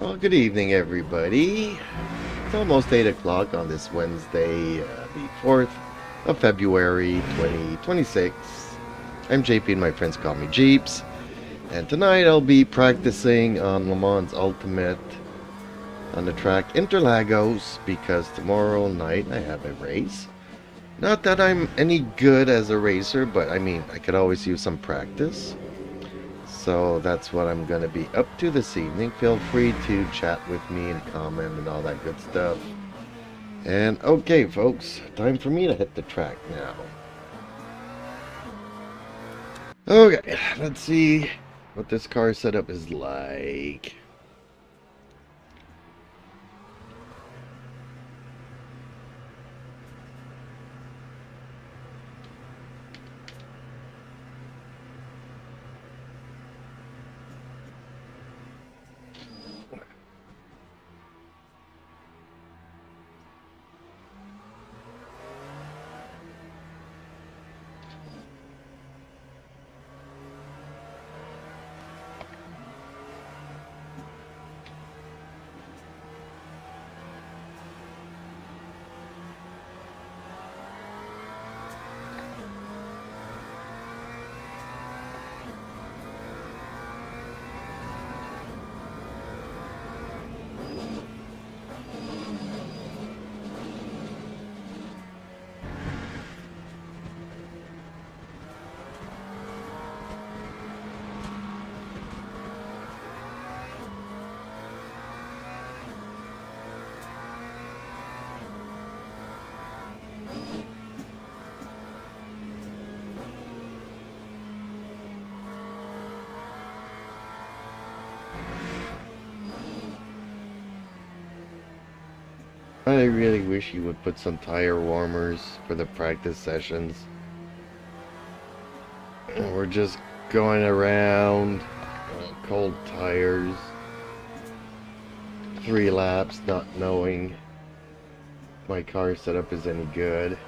Well, good evening, everybody. It's almost 8 o'clock on this Wednesday, the 4th of February, 2026. I'm JP and my friends call me Jeeps. And tonight I'll be practicing on Le Mans Ultimate on the track Interlagos because tomorrow night I have a race. Not that I'm any good as a racer, but I mean, I could always use some practice. So that's what I'm going to be up to this evening. Feel free to chat with me and comment and all that good stuff. And okay, folks, time for me to hit the track now. Okay, let's see what this car setup is like. I really wish you would put some tire warmers for the practice sessions. We're just going around, cold tires, 3 laps, not knowing my car setup is any good.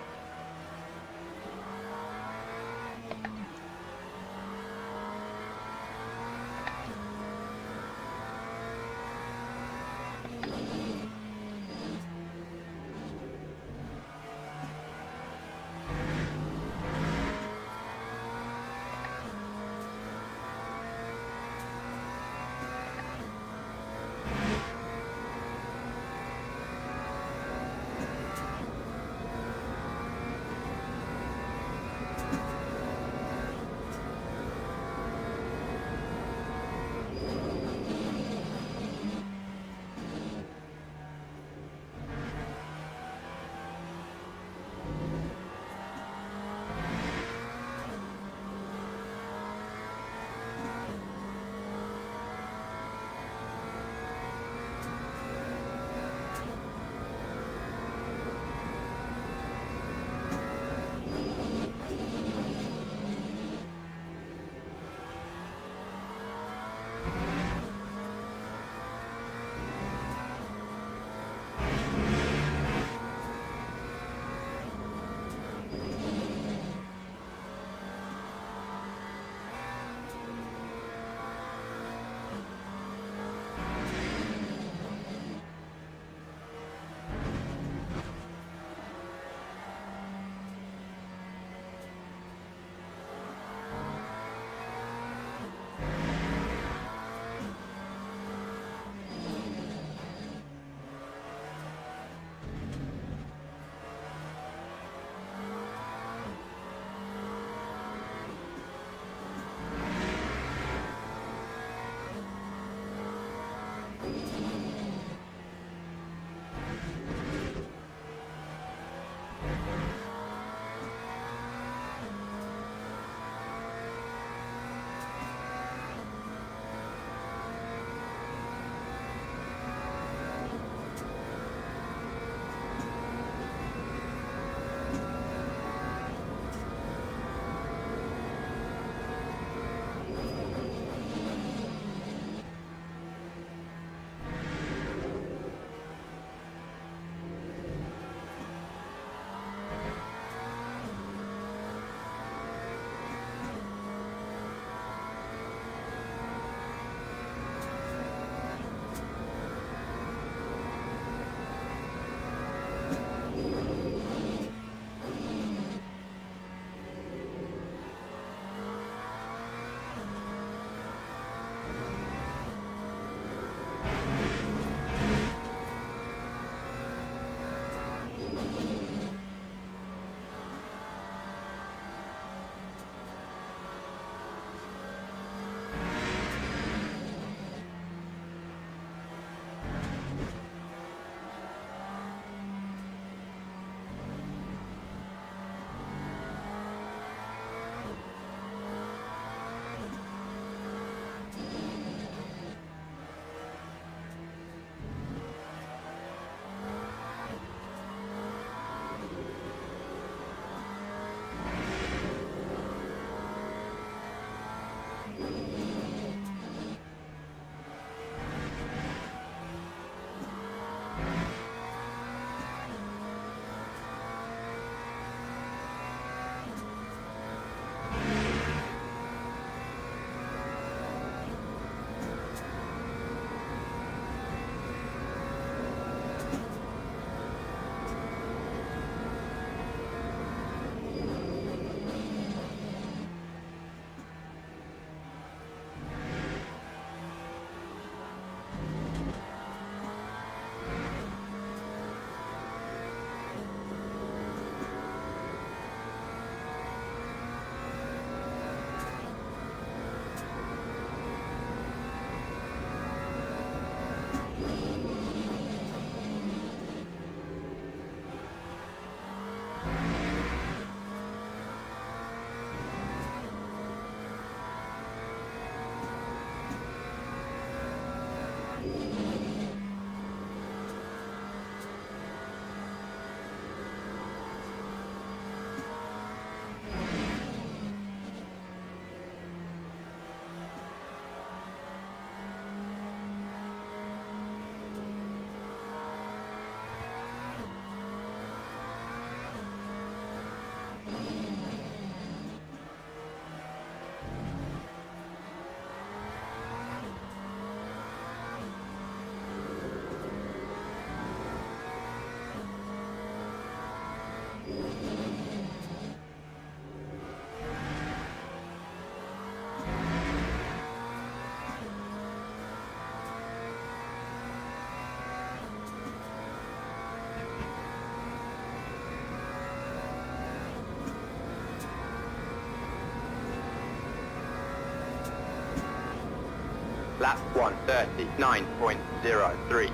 Lap 1:39.03.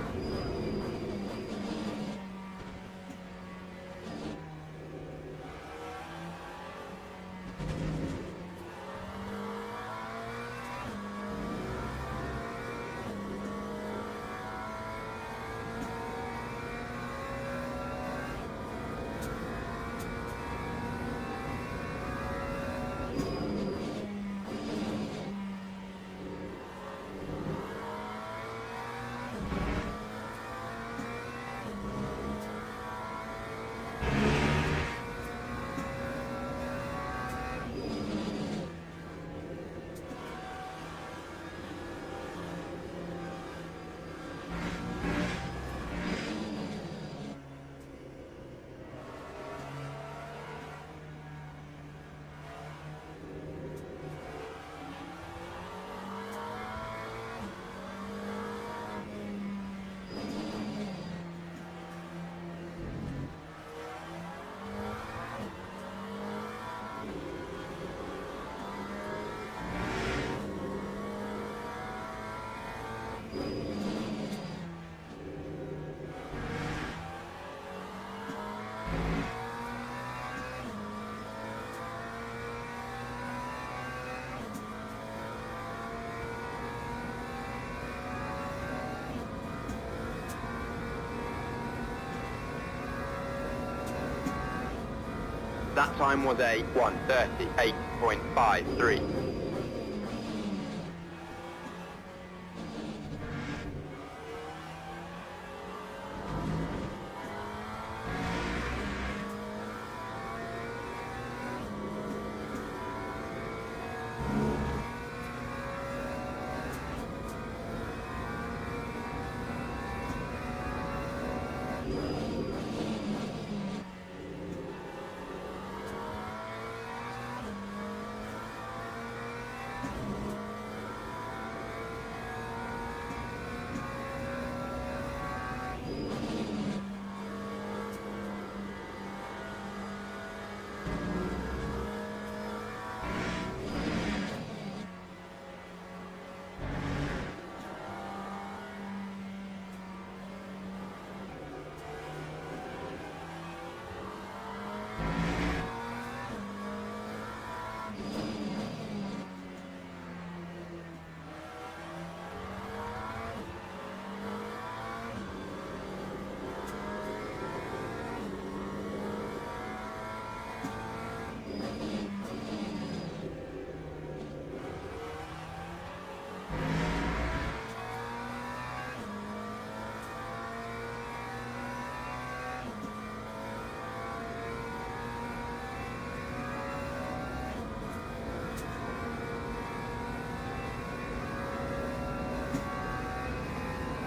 That time was a 1:38.53.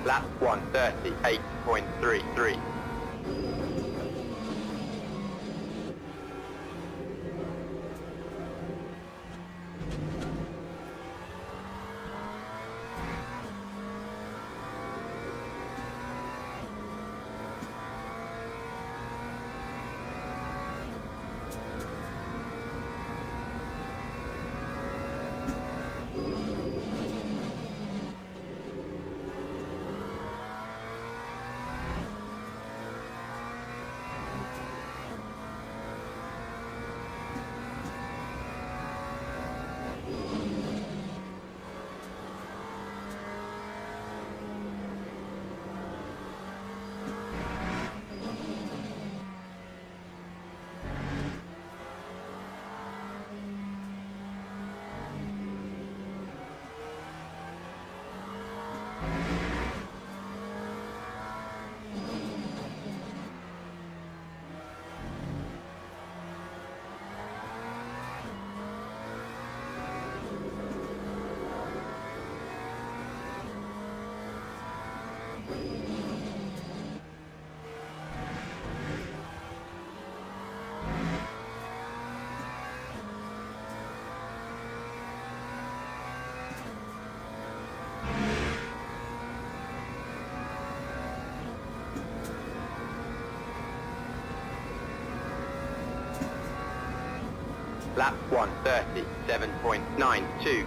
Lap 1:38.33. Lap 1:37.92.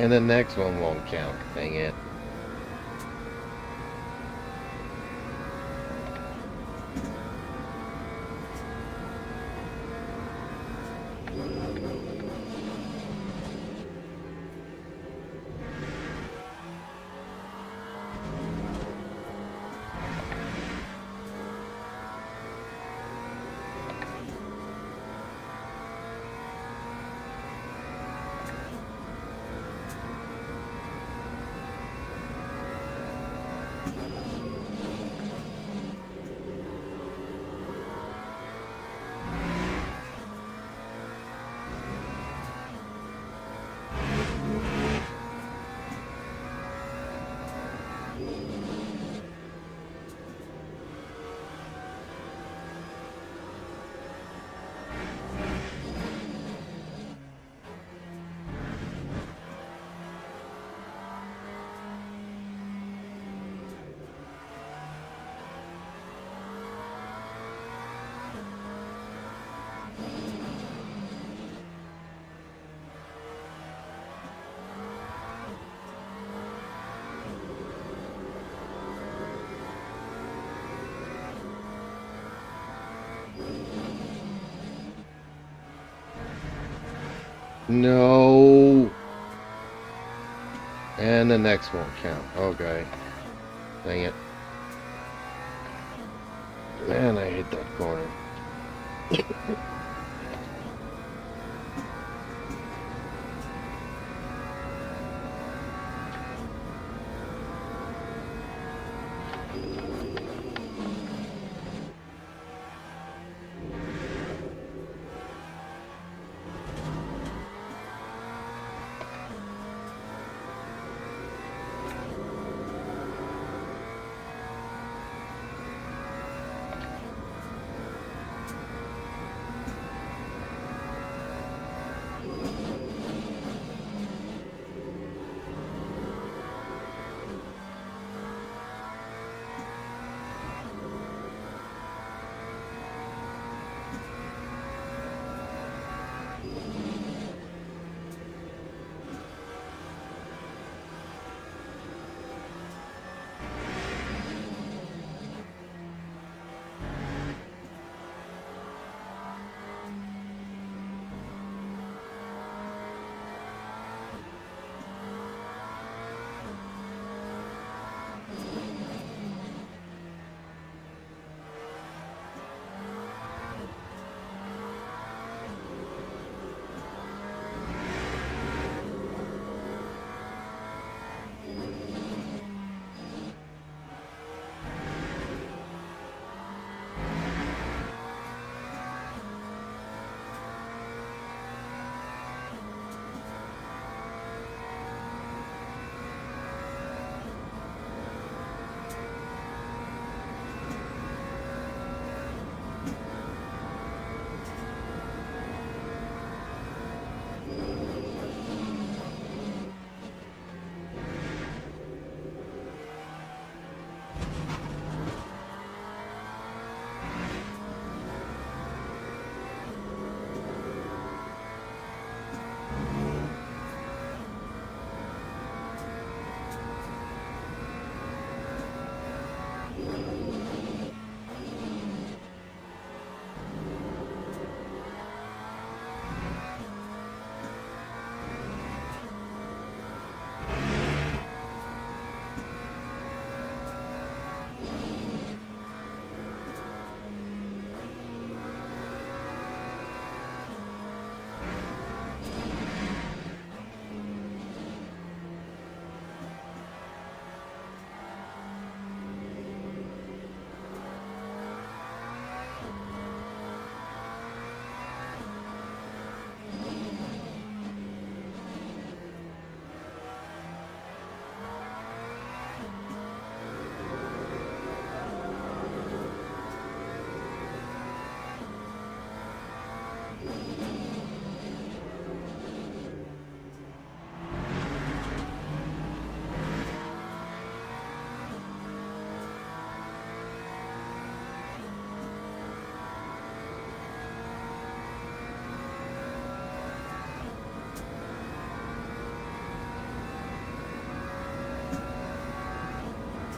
And the next one won't count. Dang it. No. And the next won't count. Okay. Dang it. Man, I hate that corner.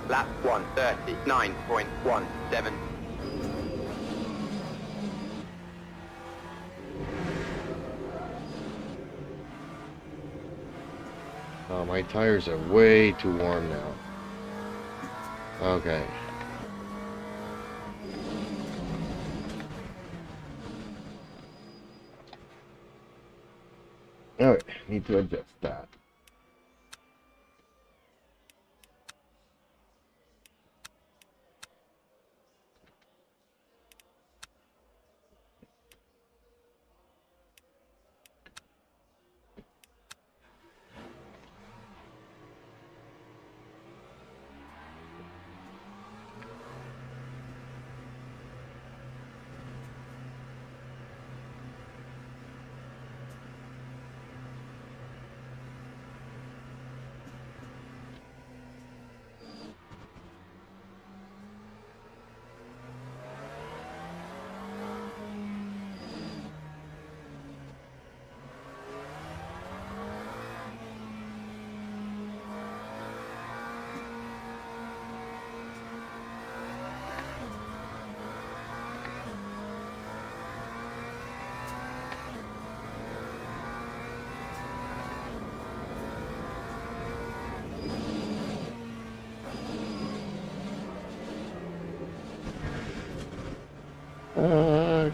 Lap 1:39.17. Oh, my tires are way too warm now. Okay. Alright, need to adjust that.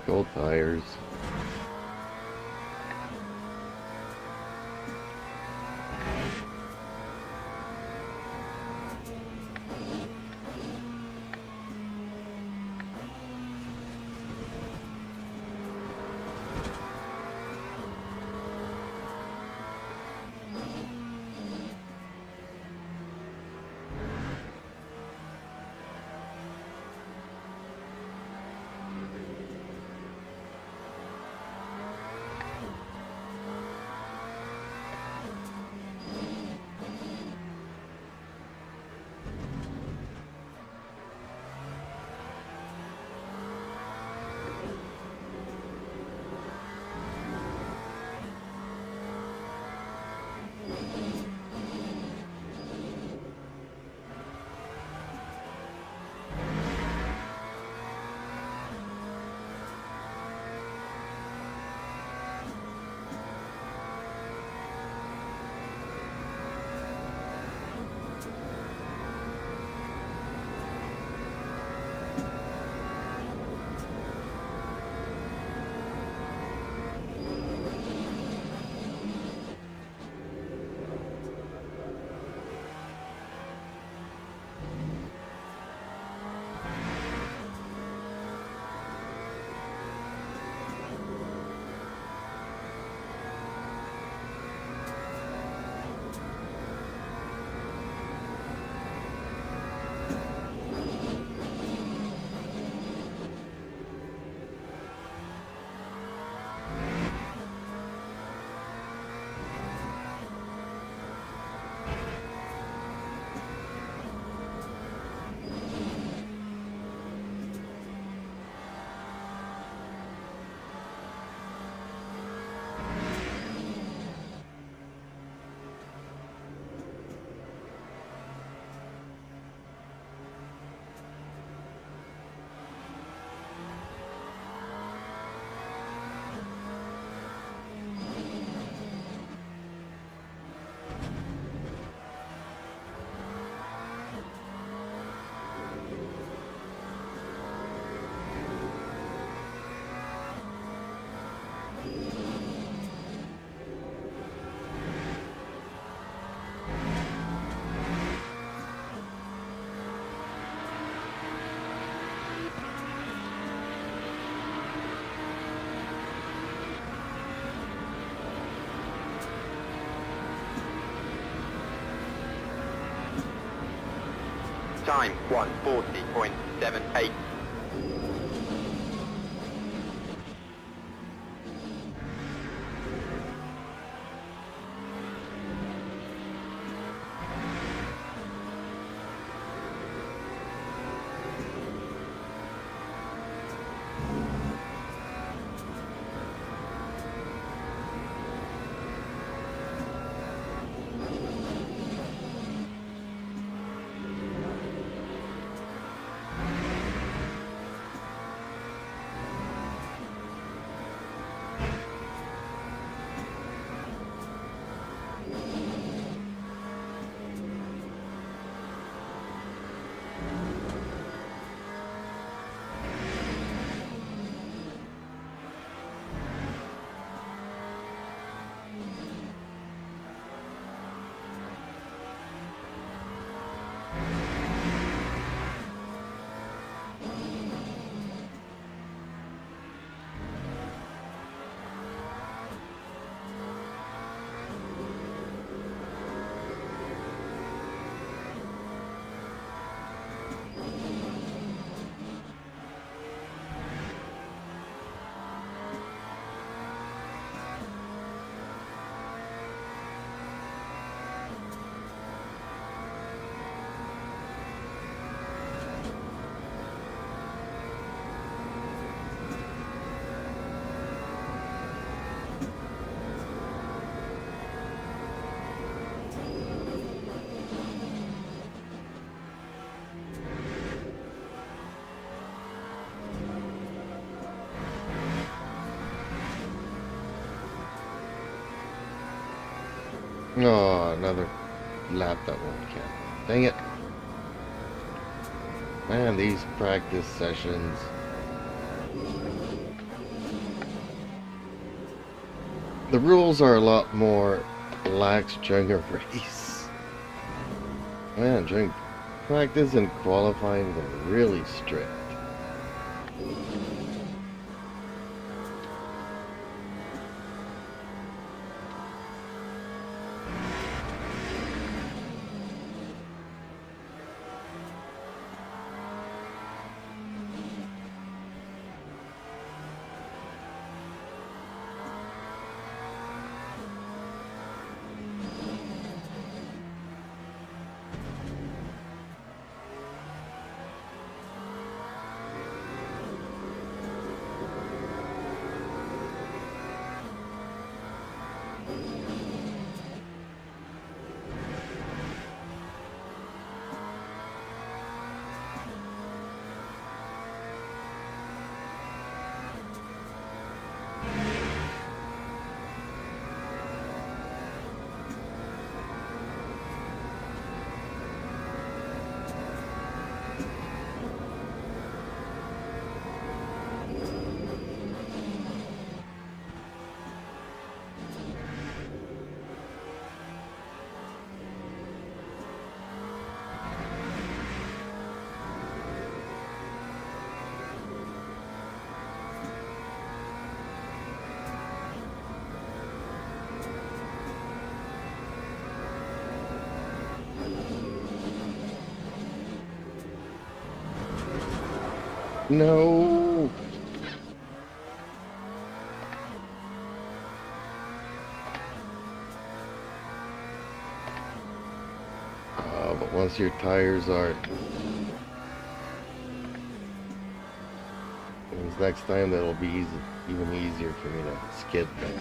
Gold tires. Time 1:40.78. Oh, another lap that won't count. Dang it. Man, these practice sessions. The rules are a lot more lax during a race. Man, during practice and qualifying, they're really strict. No! But once your tires are... Next time that'll be even easier for me to skid back.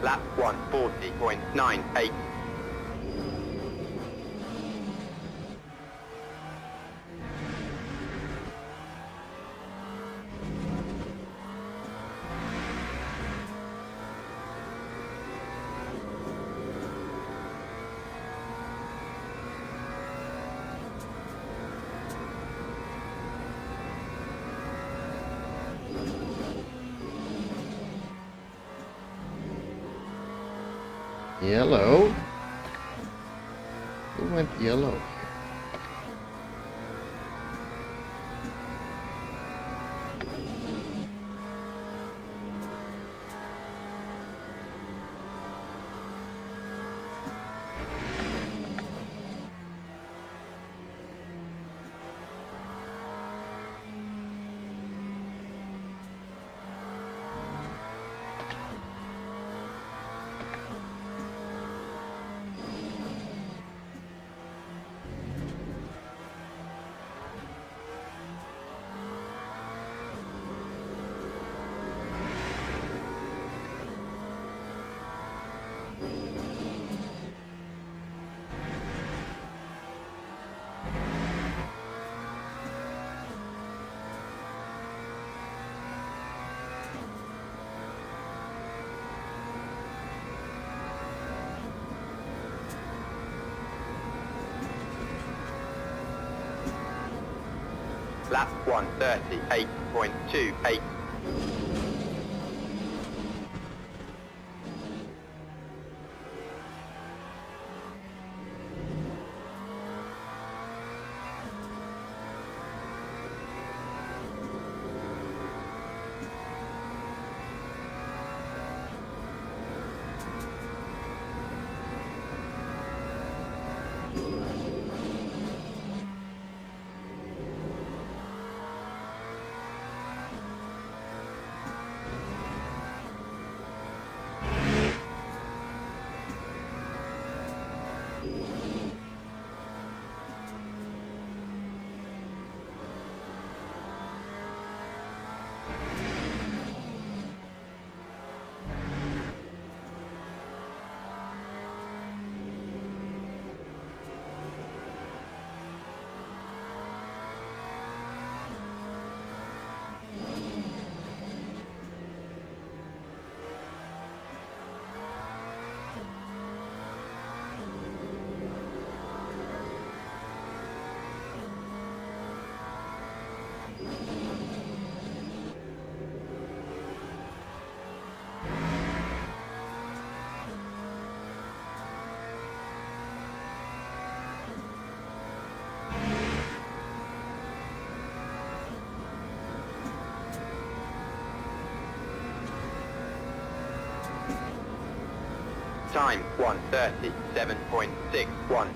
Lap 140.98. Yellow? Who went yellow? Lap 138.28. Time 1:37.61.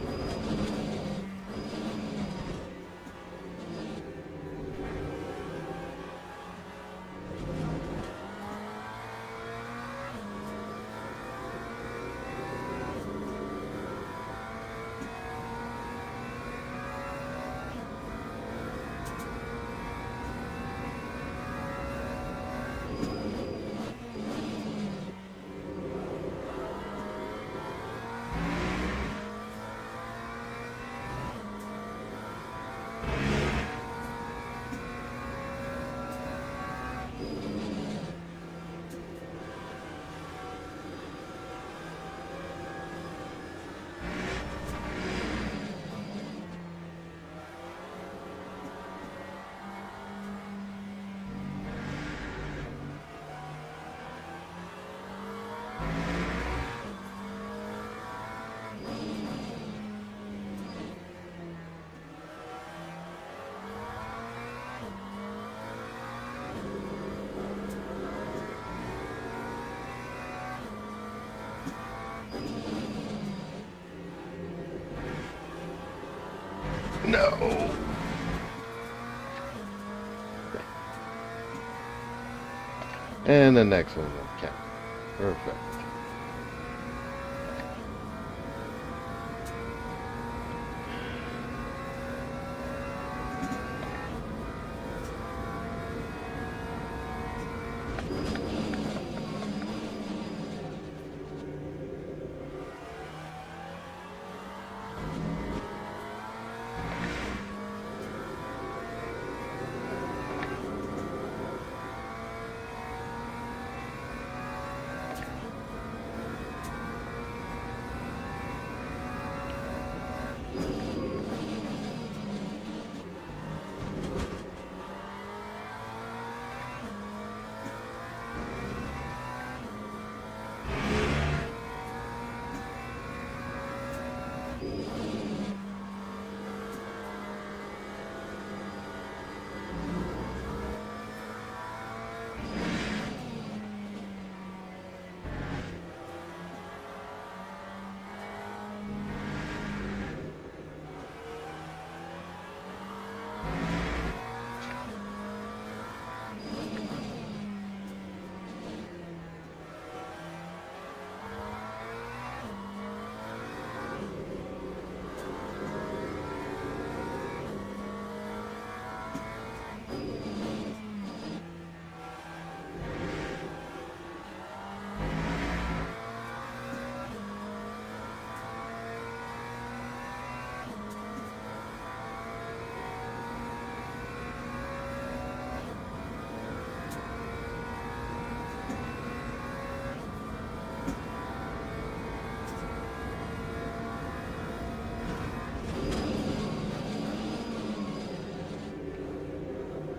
No. And the next one will count. Perfect.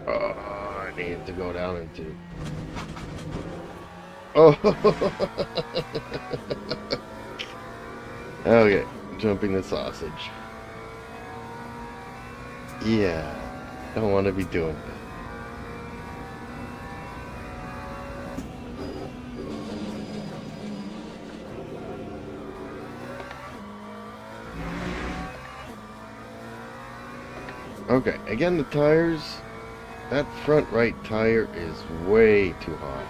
I need to go down into. Oh. Okay, jumping the sausage. Yeah, don't want to be doing that. Okay, again, the tires. That front right tire is way too hot.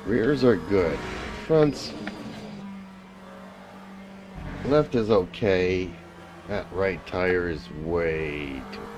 Rears are good. Fronts. Left is okay. That right tire is way too hot.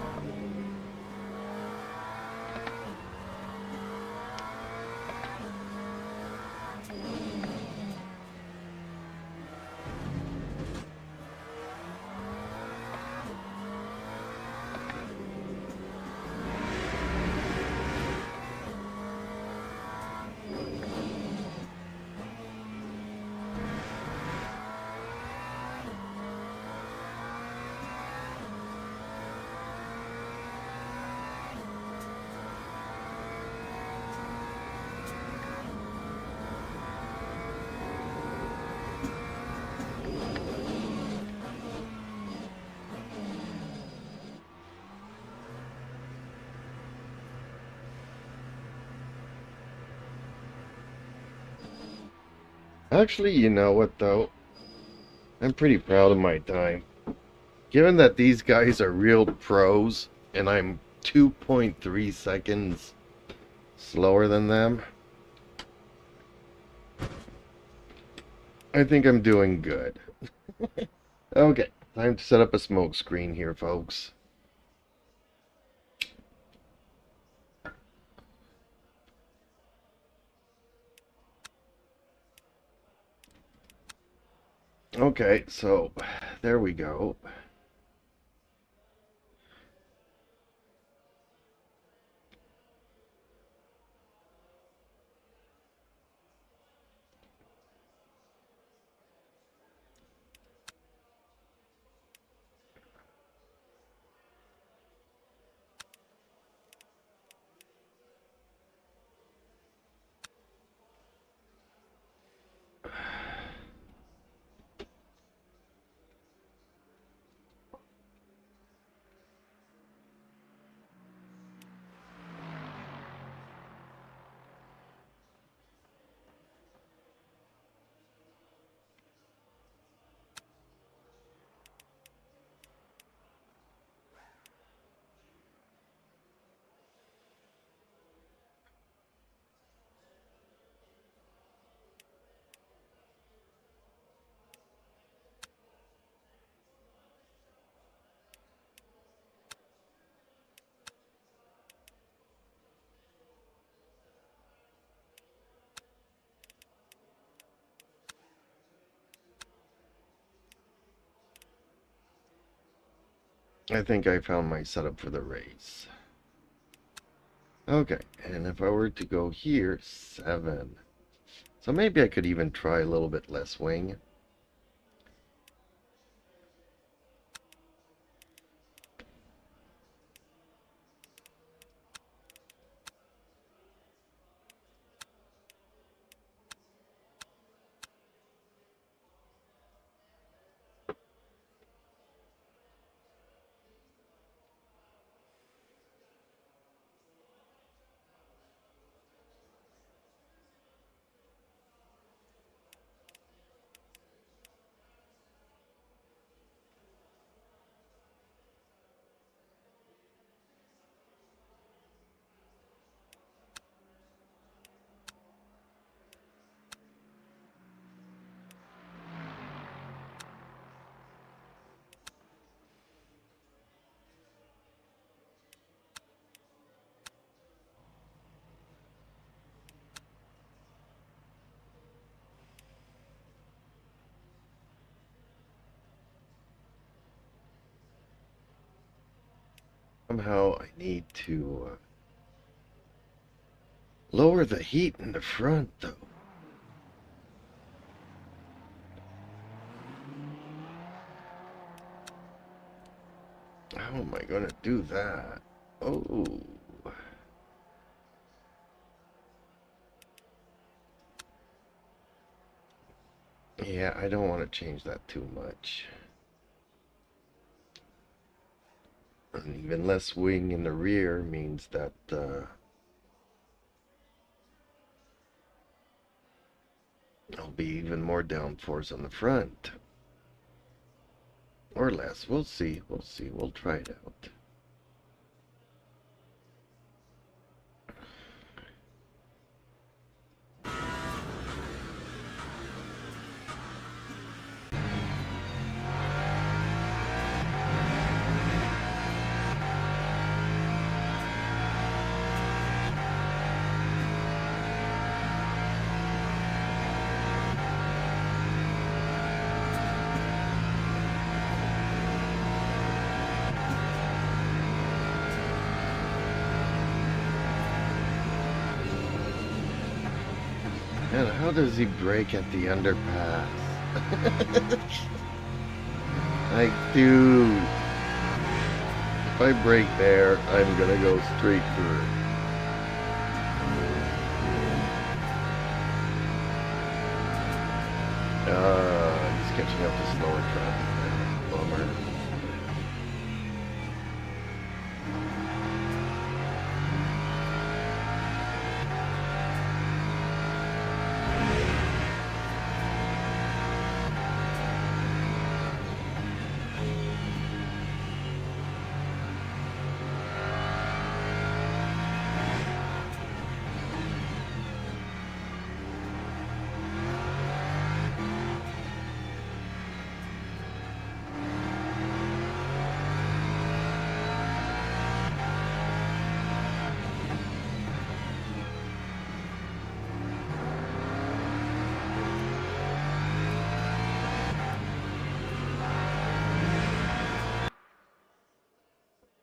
Actually, you know what though? I'm pretty proud of my time. Given that these guys are real pros and I'm 2.3 seconds slower than them, I think I'm doing good. Okay, time to set up a smoke screen here, folks. Okay, so there we go. I think I found my setup for the race. Okay, and if I were to go here, 7. So maybe I could even try a little bit less wing. Somehow I need to lower the heat in the front, though. How am I going to do that? Oh. Yeah, I don't want to change that too much. And even less wing in the rear means that there'll be even more downforce on the front. Or less. We'll see. We'll see. We'll try it out. Man, how does he brake at the underpass? Like, dude. If I brake there, I'm gonna go straight through. He's catching up to slower traffic now. Bummer.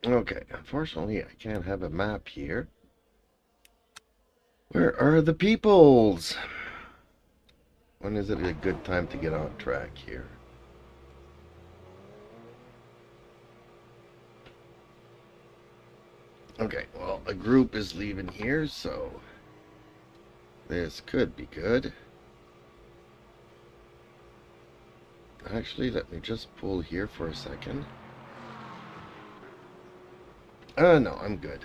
Okay, unfortunately, I can't have a map here. Where are the peoples? When is it a good time to get on track here? Okay, well, a group is leaving here, so this could be good. Actually, let me just pull here for a second. No, I'm good.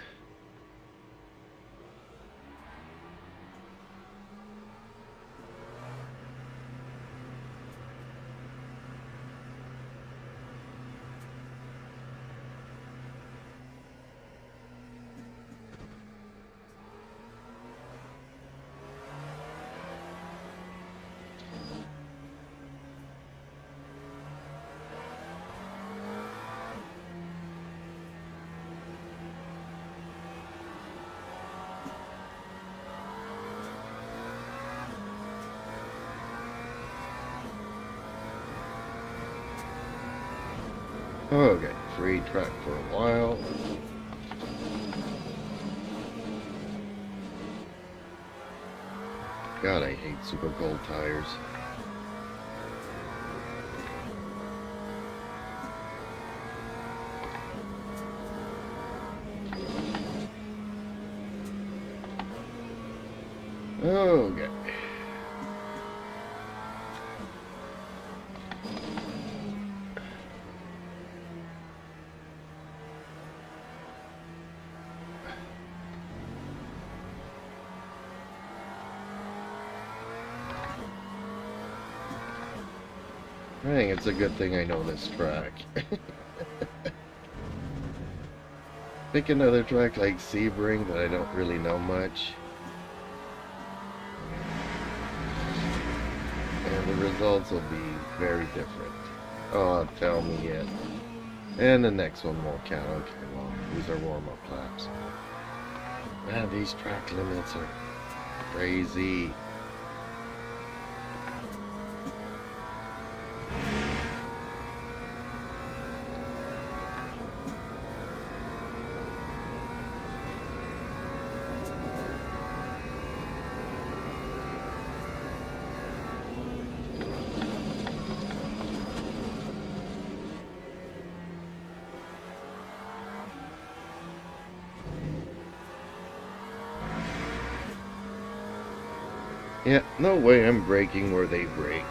Okay, free track for a while. God, I hate super cold tires. Okay. Dang, it's a good thing I know this track. Pick another track like Sebring that I don't really know much. And the results will be very different. Oh, tell me it. And the next one won't count. Okay, well, these are warm-up laps. Man, these track limits are crazy. Yeah, no way I'm braking where they brake.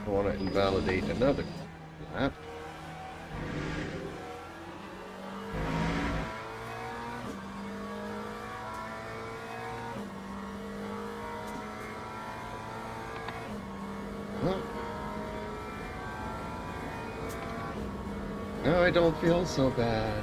I want to invalidate another lap. Well, no, I don't feel so bad.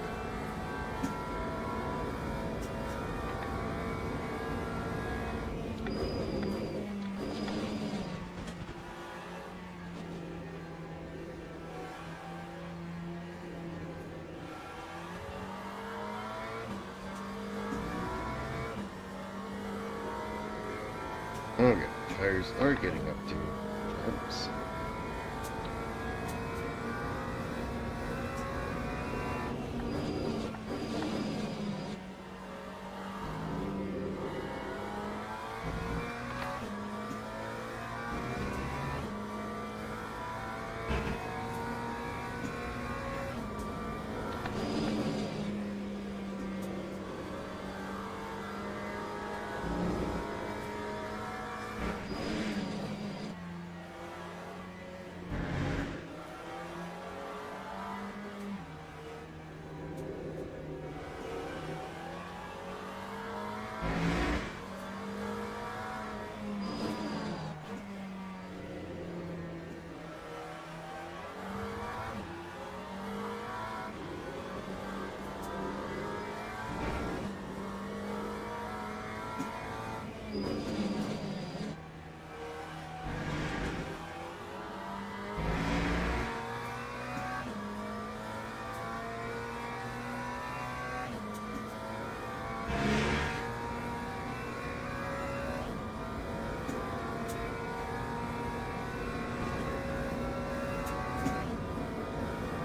Okay, tires are getting up to temps.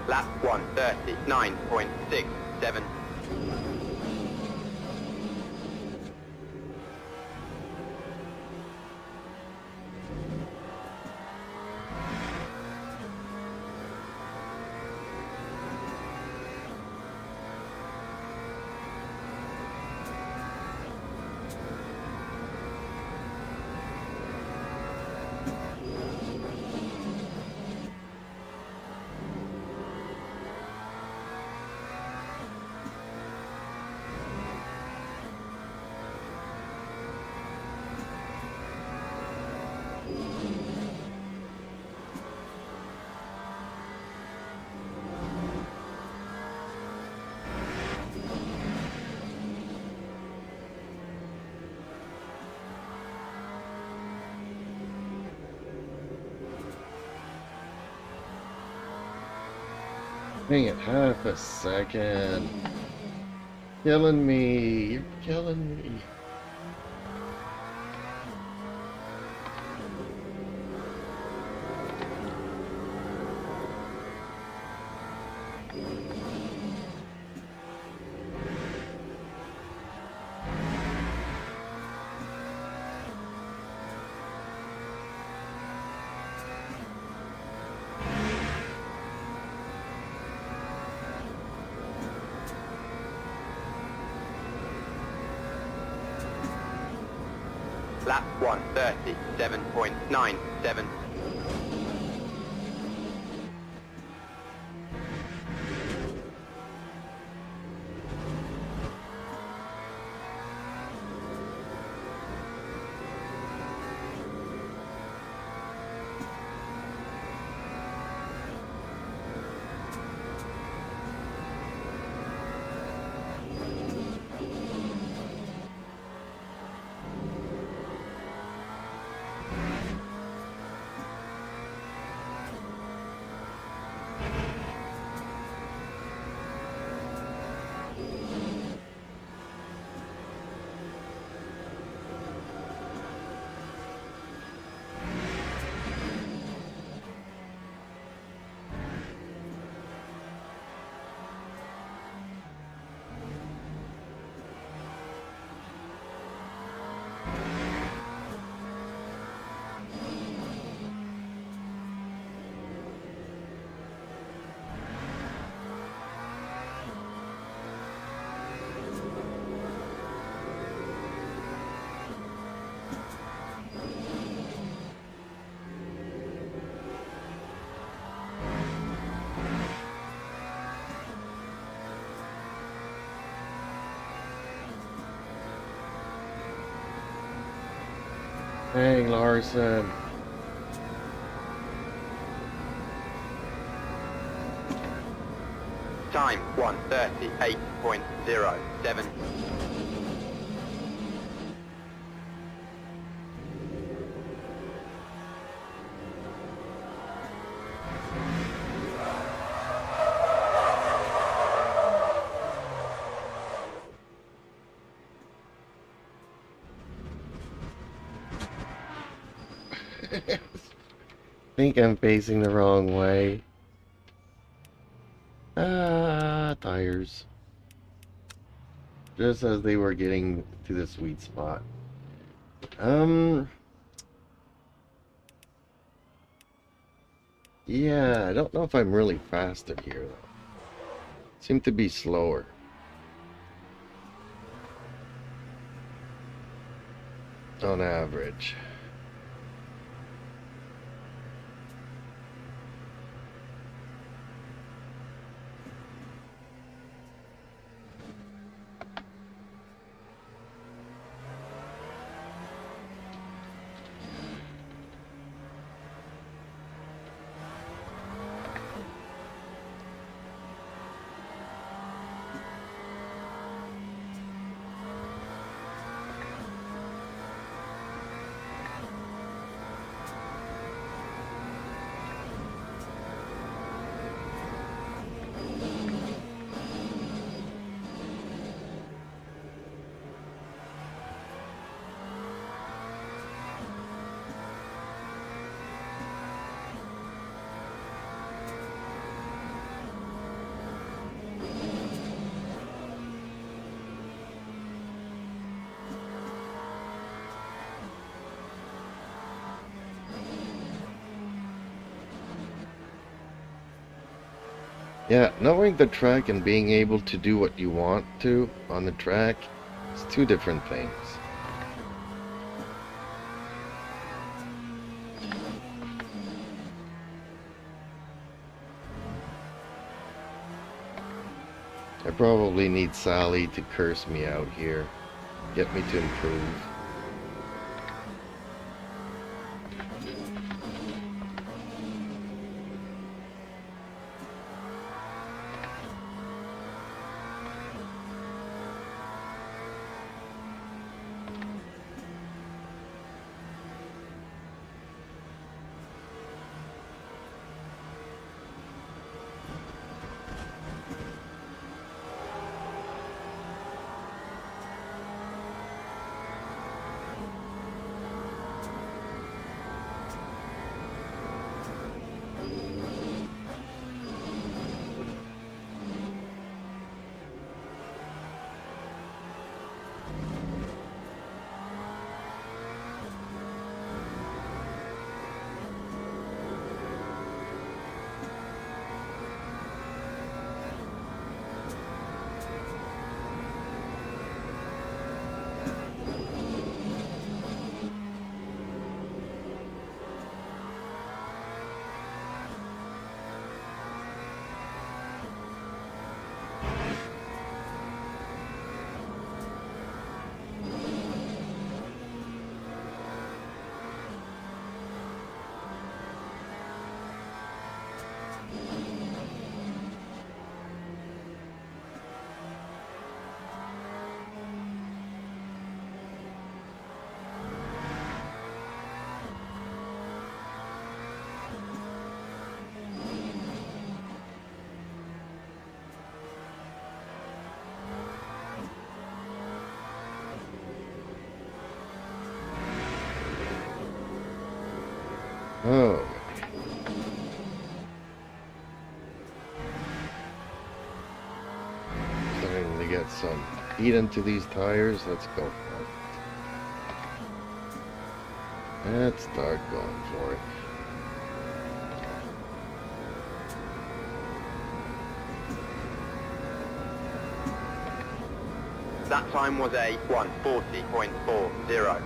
Lap 1:39.67. Dang it, half a second. Killing me. You're killing me. Lap 1:37.97. Dang, Larson. Time 1:38.07. Think I'm facing the wrong way. Tires. Just as they were getting to the sweet spot. Yeah, I don't know if I'm really faster here though. Seem to be slower. On average. Yeah, knowing the track and being able to do what you want to on the track is two different things. I probably need Sally to curse me out here, get me to improve. Oh, starting to get some heat into these tires. Let's go for it. Let's start going for it. That time was a 1:40.40.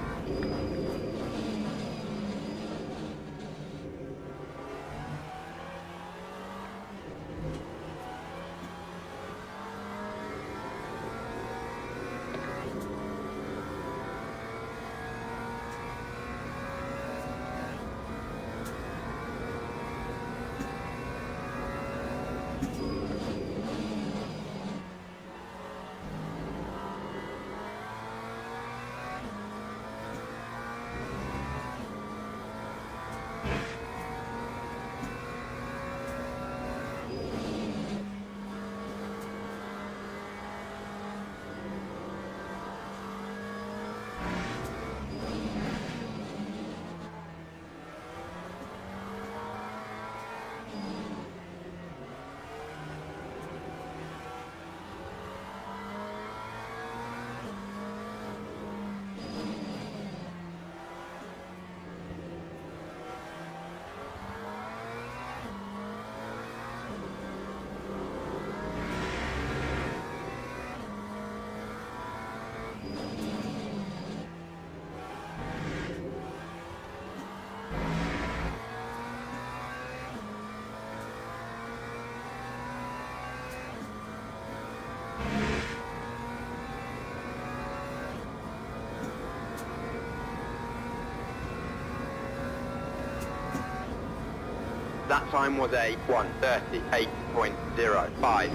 That time was a 1:38.05.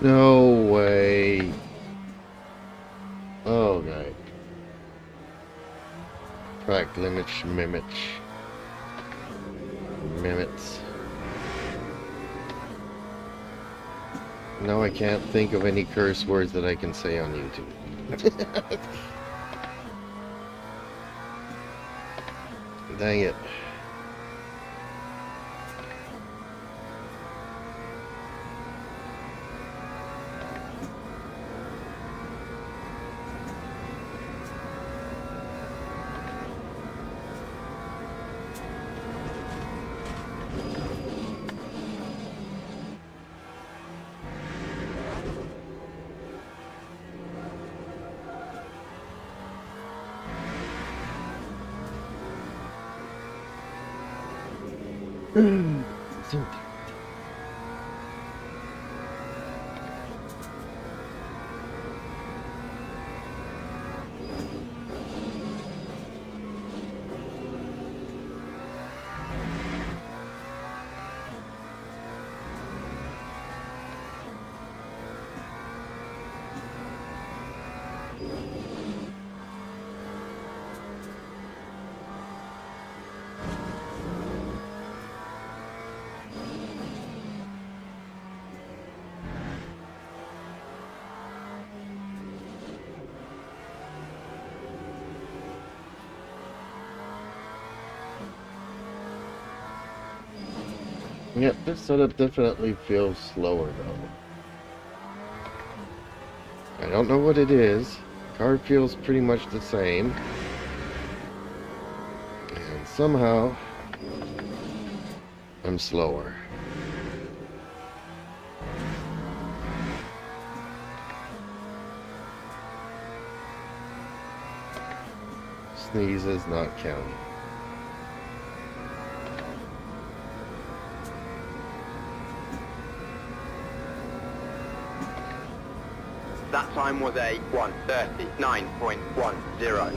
No way. Oh, God. Track limit, mimich. Mimits. Now I can't think of any curse words that I can say on YouTube. Dang it. So Yep, this setup definitely feels slower though. I don't know what it is. Car feels pretty much the same. And somehow I'm slower. Sneezes not counting. That time was a 1:39.10.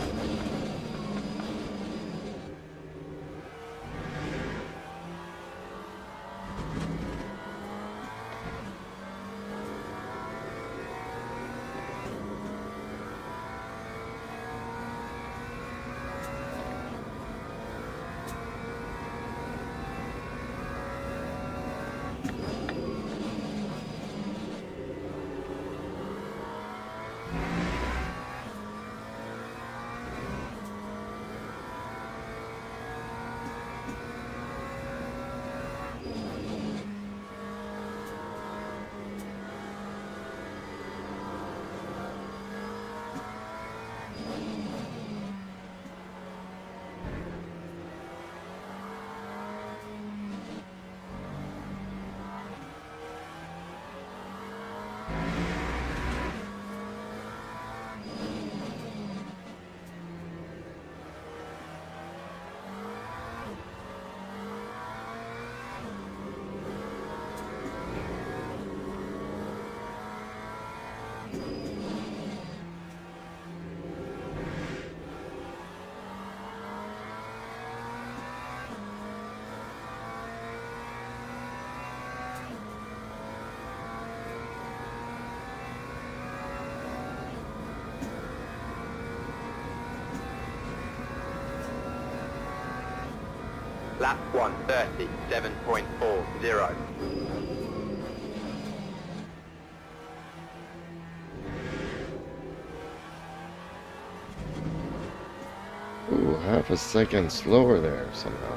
Lap 1:37.40. Ooh, half a second slower there somehow.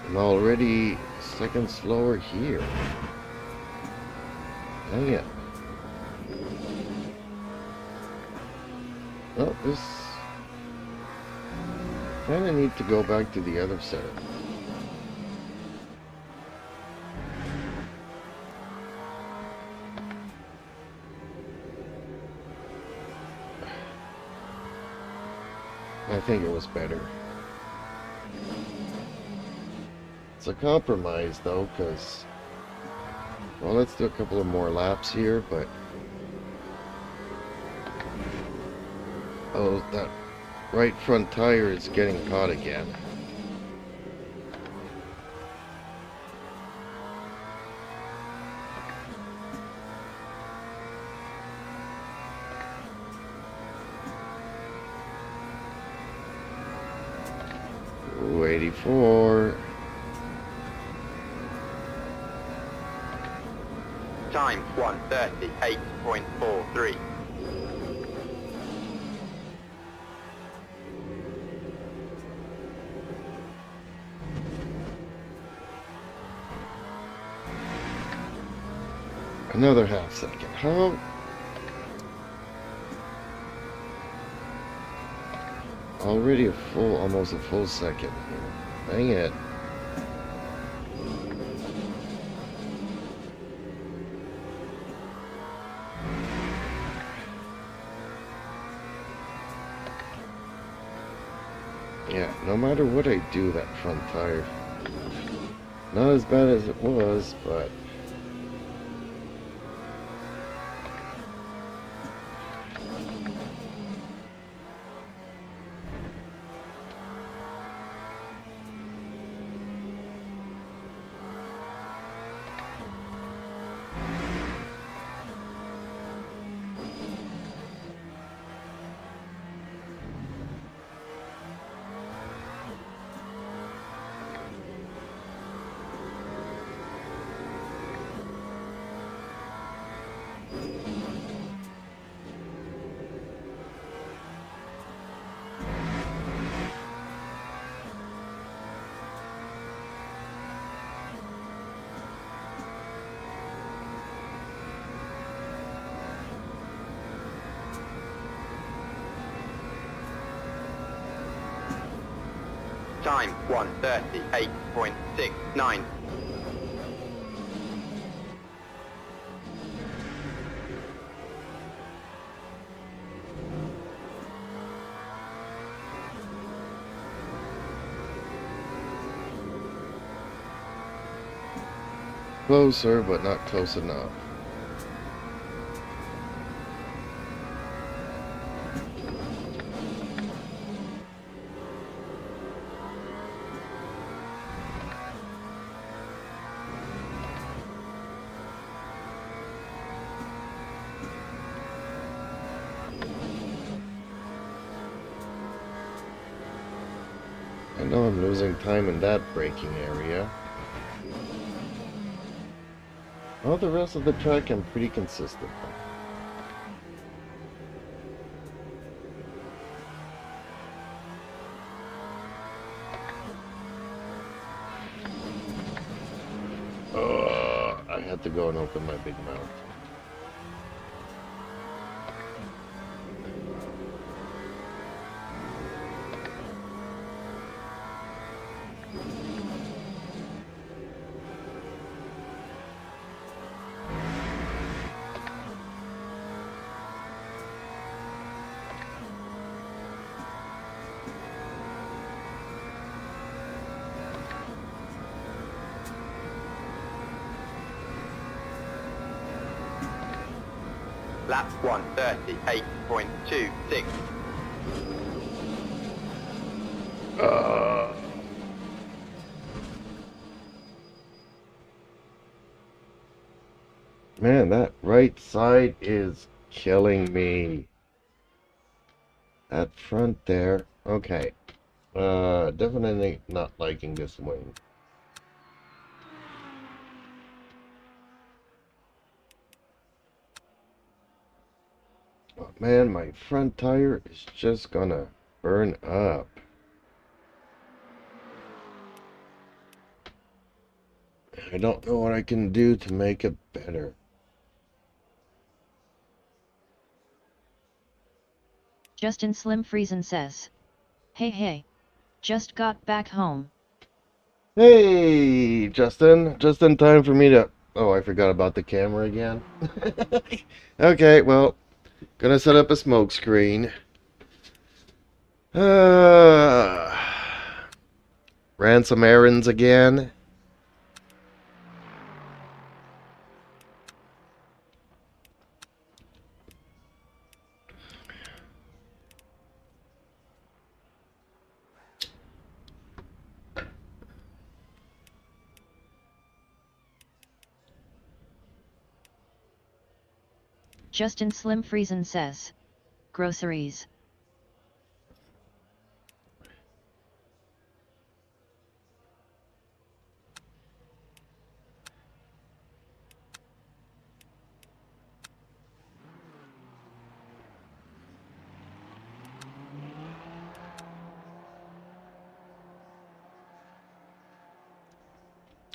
I'm already a second slower here. Dang it. Well, this kinda need to go back to the other setup. I think it was better. It's a compromise though, because, well, let's do a couple of more laps here, but oh, that right front tire is getting caught again. Ooh, 84. Time 1:38.43. Another half second. How? Already almost a full second. Dang it. Yeah, no matter what I do, that front tire, not as bad as it was, but Time 1:38.69. closer, but not close enough. I know I'm losing time in that braking area. All the rest of the track, I'm pretty consistent. I had to go and open my big mouth. Lap 1:38.26. Man, that right side is killing me. That front there. Okay. Definitely not liking this wing. Oh, man, my front tire is just gonna burn up. I don't know what I can do to make it better. Justin Slim Friesen says, hey, just got back home. Hey, Justin. Just in time for me to... Oh, I forgot about the camera again. Okay, well, gonna set up a smoke screen. Ran some errands again. Justin Slim Friesen says. Groceries.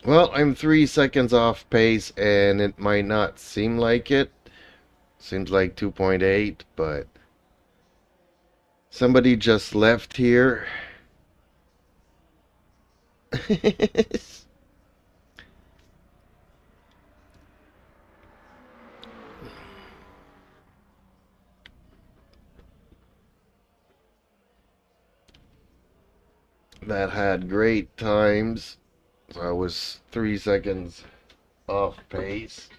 Well, I'm 3 seconds off pace, and it might not seem like it. Seems like 2.8, but somebody just left here. That had great times. So I was 3 seconds off pace.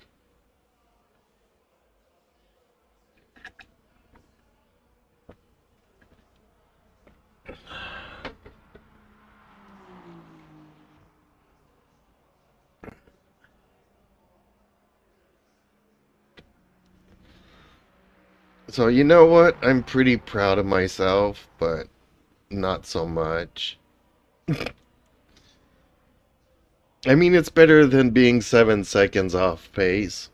So you know what? I'm pretty proud of myself, but not so much. I mean, it's better than being 7 seconds off pace.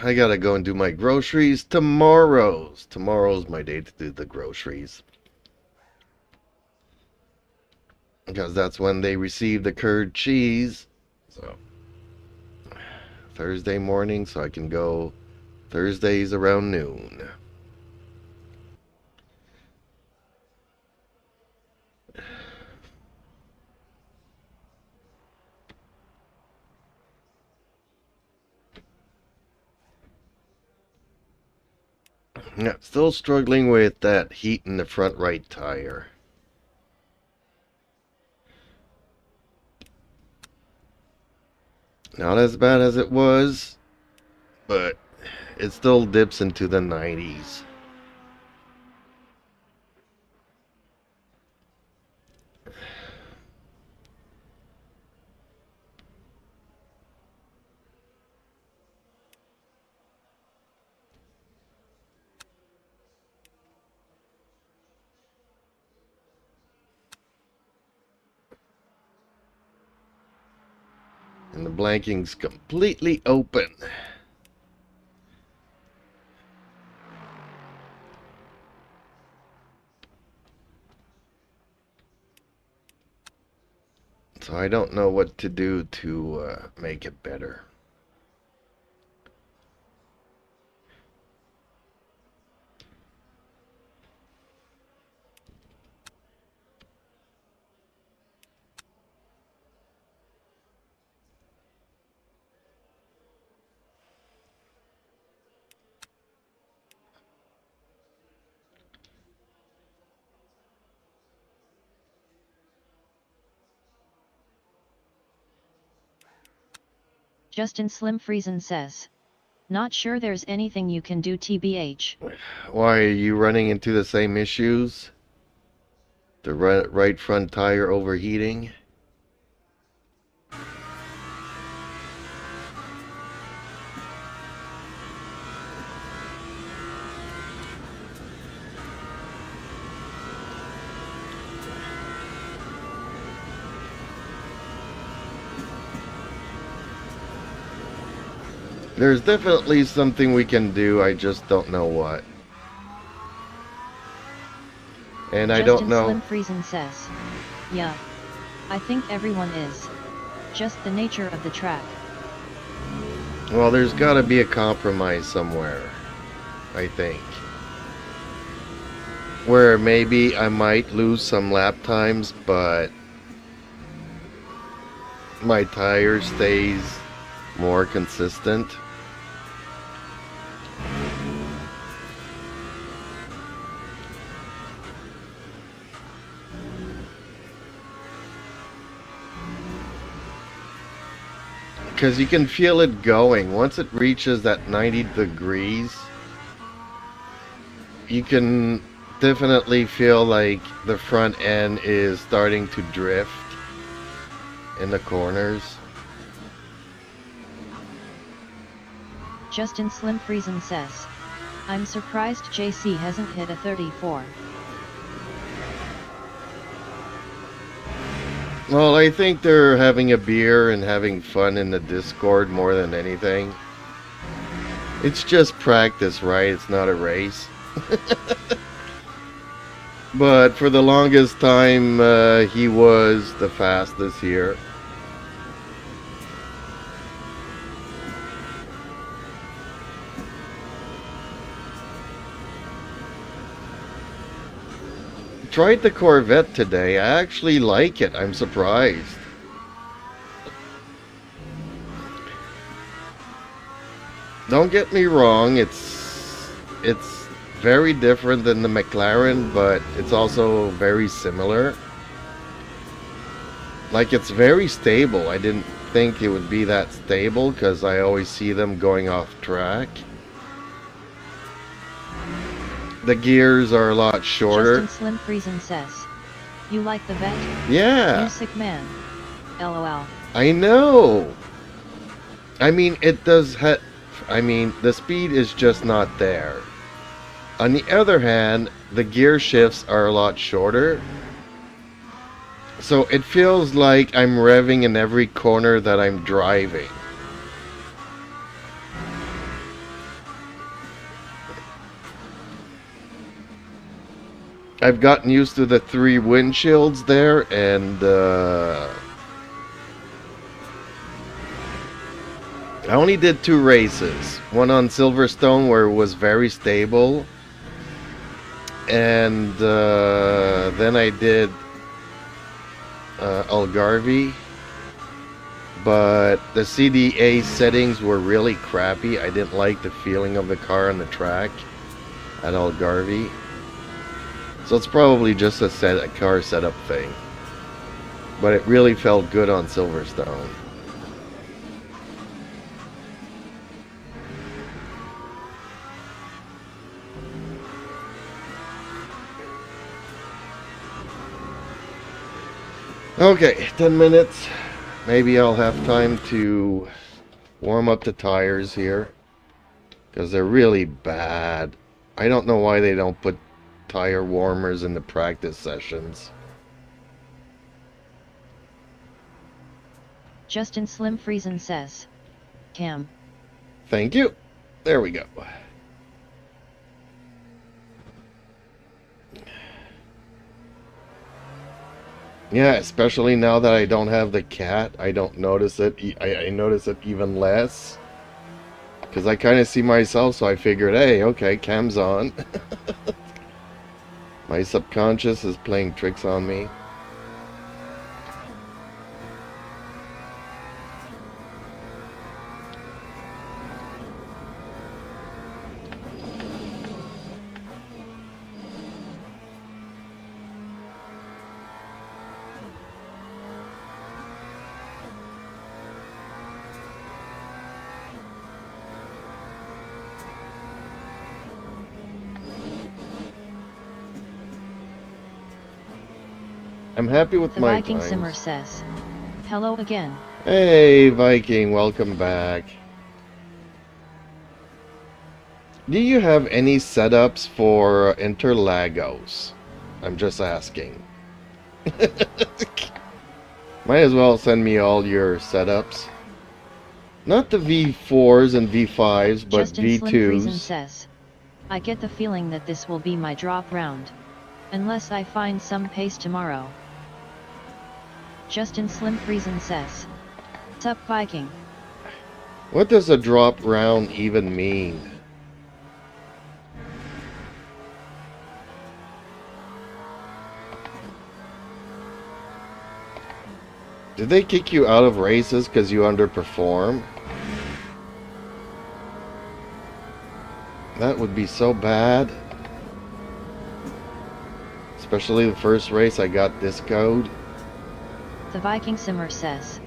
I gotta go and do my groceries tomorrow's. Tomorrow's my day to do the groceries. Because that's when they receive the curd cheese. So, Thursday morning, so I can go Thursdays around noon. Yeah, still struggling with that heat in the front right tire. Not as bad as it was, but it still dips into the 90s. And the blanking's completely open. So I don't know what to do to make it better. Justin Slim Friesen says. Not sure there's anything you can do TBH. Why, are you running into the same issues? The right front tire overheating? There's definitely something we can do, I just don't know what. And I don't know. Justin Slim Friesen says. Yeah. I think everyone is. Just the nature of the track. Well, there's gotta be a compromise somewhere, I think. Where maybe I might lose some lap times, but my tire stays more consistent. Because you can feel it going. Once it reaches that 90 degrees, you can definitely feel like the front end is starting to drift. in the corners. Justin Slim Friesen says, I'm surprised JC hasn't hit a 34. Well, I think they're having a beer and having fun in the Discord more than anything. It's just practice, right? It's not a race. But for the longest time, he was the fastest here. Tried the Corvette today. I actually like it. I'm surprised. Don't get me wrong, it's very different than the McLaren, but it's also very similar. Like, it's very stable. I didn't think it would be that stable because I always see them going off track. The gears are a lot shorter. Justin Slim Friesen says, you like the vet? Yeah. Music man. LOL. I know. I mean, it does I mean, the speed is just not there. On the other hand, the gear shifts are a lot shorter. So it feels like I'm revving in every corner that I'm driving. I've gotten used to the 3 windshields there, and I only did 2 races. One on Silverstone where it was very stable, and then I did Algarve, but the CDA settings were really crappy. I didn't like the feeling of the car on the track at Algarve. So it's probably just a car setup thing. But it really felt good on Silverstone. Okay, 10 minutes. Maybe I'll have time to warm up the tires here, because they're really bad. I don't know why they don't put tire warmers in the practice sessions. Justin Slim Friesen says, Cam. Thank you. There we go. Yeah, especially now that I don't have the cat, I don't notice it. I notice it even less. Because I kind of see myself, so I figured, hey, okay, cam's on. My subconscious is playing tricks on me. I'm happy with The my Viking times. Simmer says, hello again. Hey, Viking, welcome back. Do you have any setups for Interlagos? I'm just asking. Might as well send me all your setups. Not the V4s and V5s, but Justin Slim Friesen V2s. says, I get the feeling that this will be my drop round. Unless I find some pace tomorrow. Justin Slim Friesen says, sup Viking. What does a drop round even mean? Did they kick you out of races because you underperform? That would be so bad. Especially the first race I got discoed. The Viking Simmer says,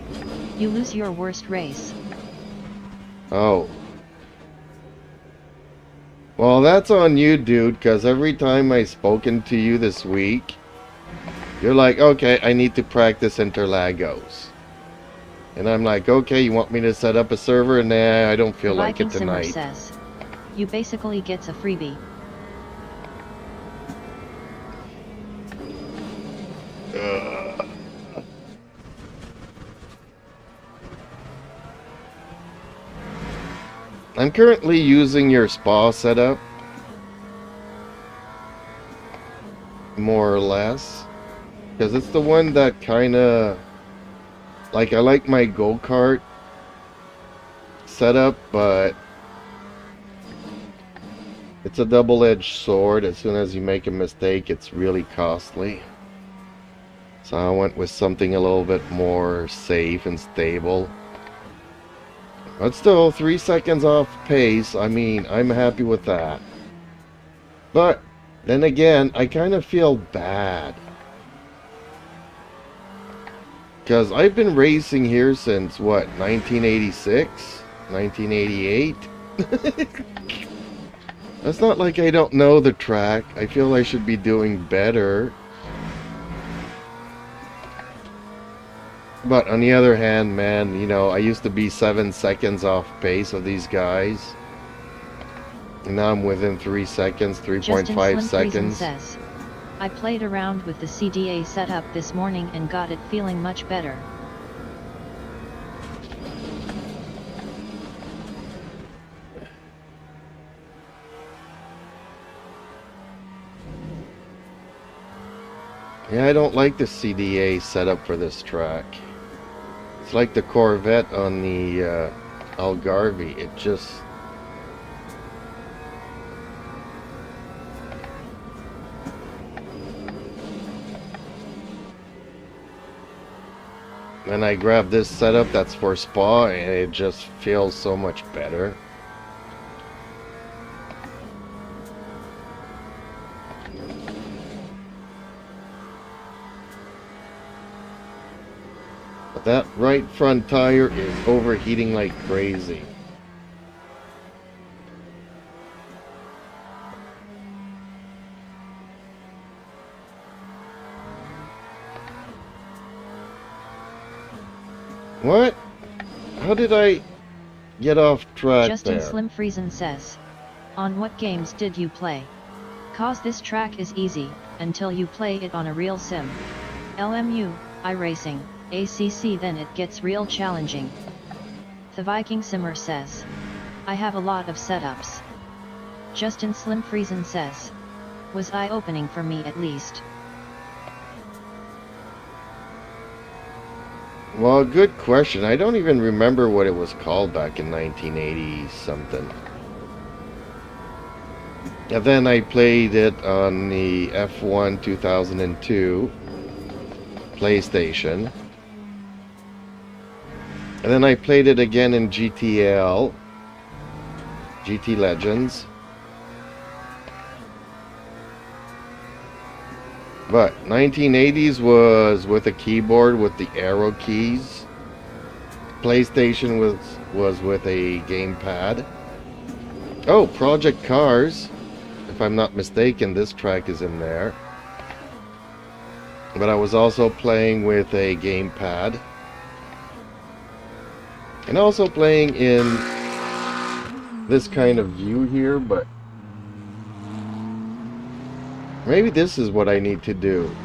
you lose your worst race. Oh. Well, that's on you, dude, because every time I've spoken to you this week, you're like, okay, I need to practice Interlagos. And I'm like, okay, you want me to set up a server? Nah, I don't The feel like Viking it Simmer tonight. says, you basically gets a freebie. I'm currently using your spa setup, more or less, because it's the one that kind of, like, I like my go-kart setup, but it's a double-edged sword. As soon as you make a mistake, it's really costly. So I went with something a little bit more safe and stable. But still, 3 seconds off pace, I mean, I'm happy with that. But, then again, I kind of feel bad. Because I've been racing here since, what, 1986? 1988? It's not like I don't know the track. I feel I should be doing better. But on the other hand, man, you know, I used to be 7 seconds off pace of these guys. And now I'm within 3 seconds, 3.5 seconds. Says, I played around with the CDA setup this morning and got it feeling much better. Yeah, I don't like the CDA setup for this track. It's like the Corvette on the Algarve. It just... When I grab this setup that's for Spa, and it just feels so much better. But that right front tire is overheating like crazy. What? How did I get off track Justin there? Slim Friesen says, on what games did you play? Cause this track is easy, until you play it on a real sim. LMU, iRacing, ACC, then it gets real challenging. The Viking Simmer says, I have a lot of setups. Justin Slim Friesen says, was eye-opening for me at least. Well, good question. I don't even remember what it was called back in 1980 something. And then I played it on the F1 2002 PlayStation. And then I played it again in GTL, GT Legends. But 1980s was with a keyboard with the arrow keys. PlayStation was with a gamepad. Oh, Project Cars. If I'm not mistaken, this track is in there. But I was also playing with a gamepad. And also playing in this kind of view here, but maybe this is what I need to do.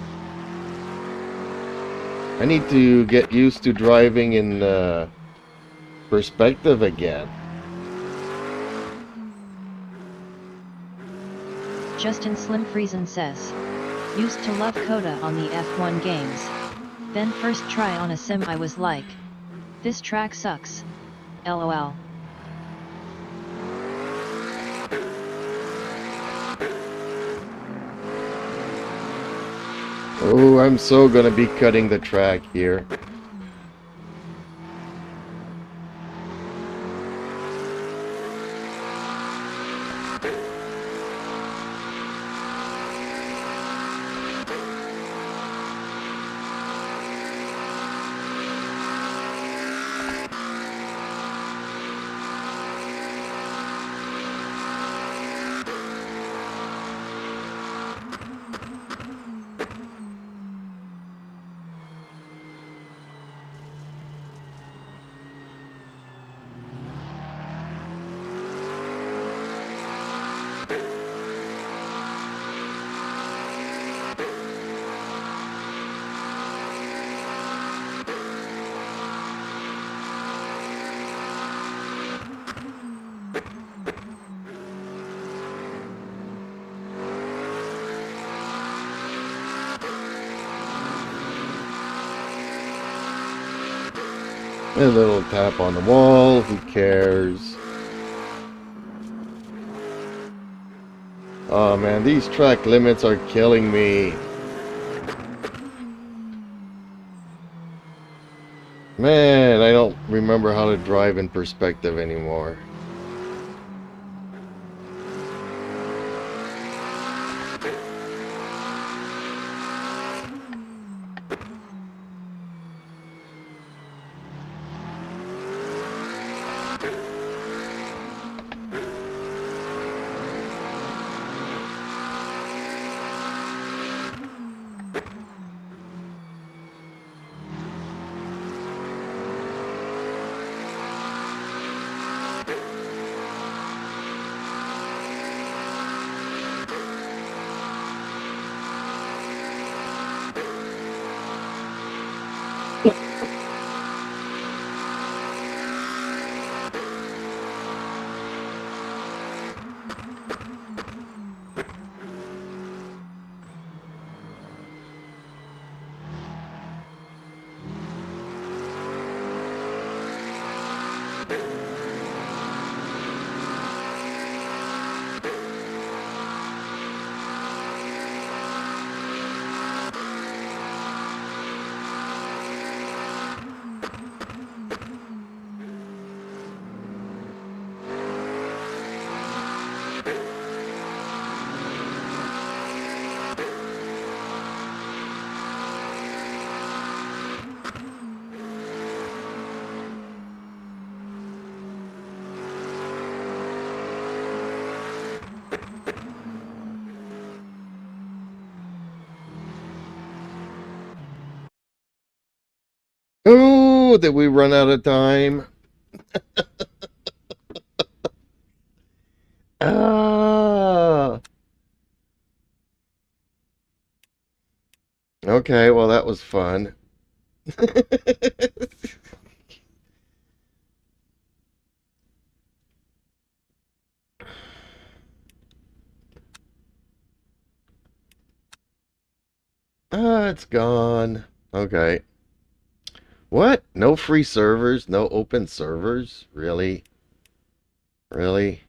I need to get used to driving in perspective again. Justin Slim Friesen says, used to love Coda on the F1 games. Then first try on a sim I was like, this track sucks. LOL. Oh, I'm so gonna be cutting the track here. A little tap on the wall, who cares? Oh man, these track limits are killing me. Man, I don't remember how to drive in perspective anymore. Oh, did we run out of time? Ah. Okay, well that was fun. Ah, it's gone. Okay. What? No free servers? No open servers? Really? Really?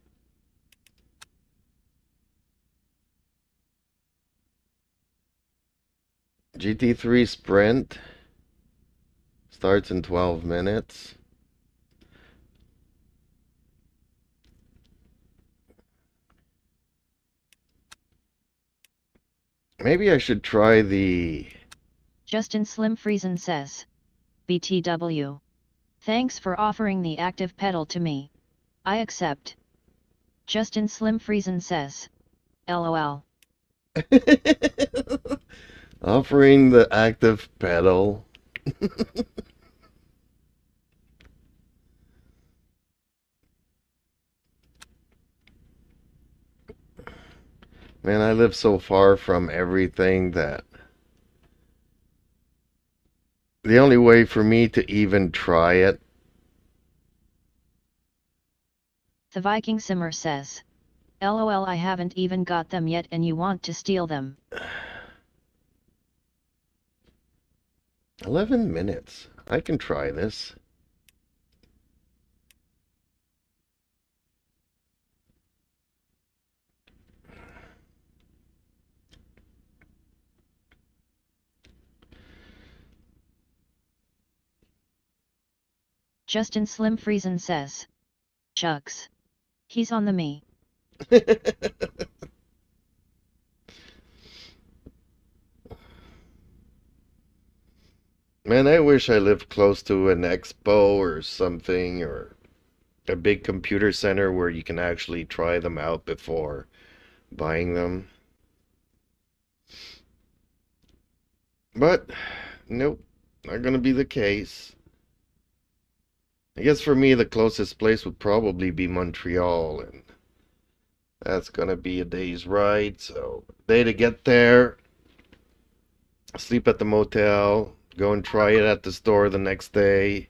GT3 Sprint starts in 12 minutes. Maybe I should try the... Justin Slim Friesen says. BTW. Thanks for offering the active pedal to me. I accept. Justin Slim Friesen says. LOL. Offering the active pedal. Man, I live so far from everything that the only way for me to even try it. The Viking Simmer says. LOL, I haven't even got them yet and you want to steal them. 11 minutes. I can try this. Justin Slim Friesen says. Shucks. He's on the me. Man, I wish I lived close to an expo or something, or a big computer center where you can actually try them out before buying them. But, nope, not gonna be the case. I guess for me, the closest place would probably be Montreal, and that's gonna be a day's ride, so day to get there, sleep at the motel, go and try it at the store the next day,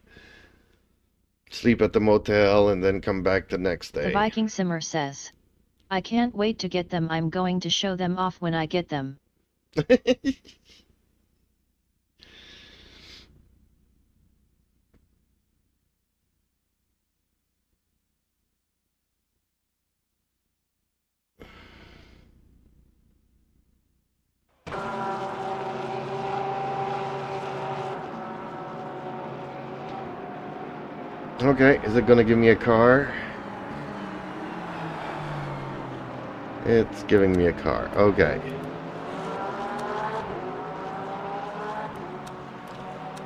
sleep at the motel, and then come back the next day. The Viking Simmer says. I can't wait to get them. I'm going to show them off when I get them. Okay, is it gonna give me a car? It's giving me a car. Okay.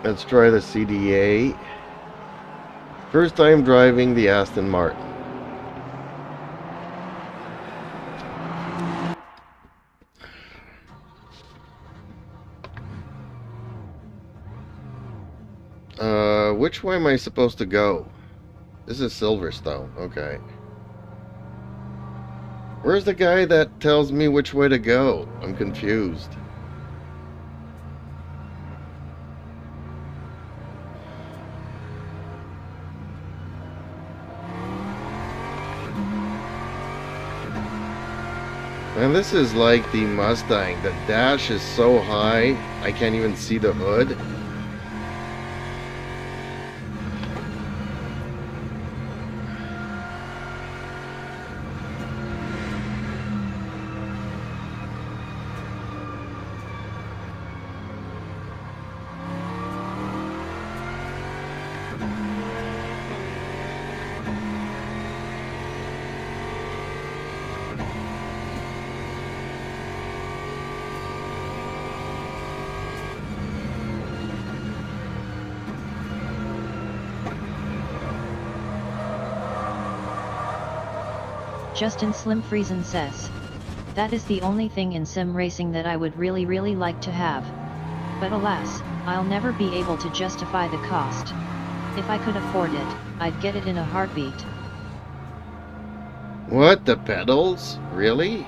Let's try the CDA. First time driving the Aston Martin. Which way am I supposed to go? This is Silverstone. Okay. Where's the guy that tells me which way to go? I'm confused. And this is like the Mustang. The dash is so high, I can't even see the hood. Justin Slim Friesen says, that is the only thing in sim racing that I would really like to have. But alas, I'll never be able to justify the cost. If I could afford it, I'd get it in a heartbeat. What, the pedals? Really?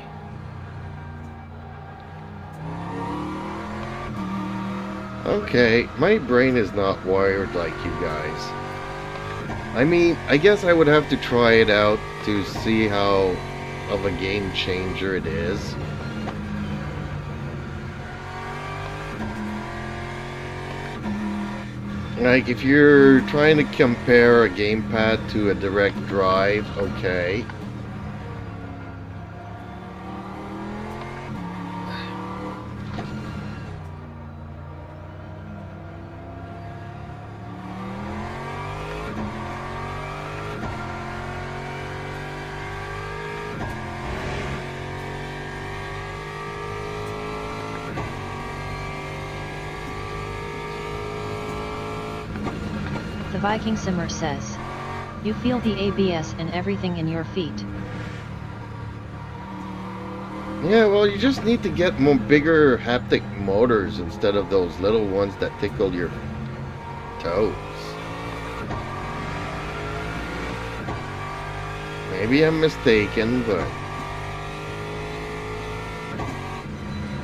Okay, my brain is not wired like you guys. I mean, I guess I would have to try it out to see how of a game changer it is. Like, if you're trying to compare a gamepad to a direct drive, okay. The Viking Simmer says, you feel the ABS and everything in your feet. Yeah, well, you just need to get more bigger haptic motors instead of those little ones that tickle your toes. Maybe I'm mistaken, but...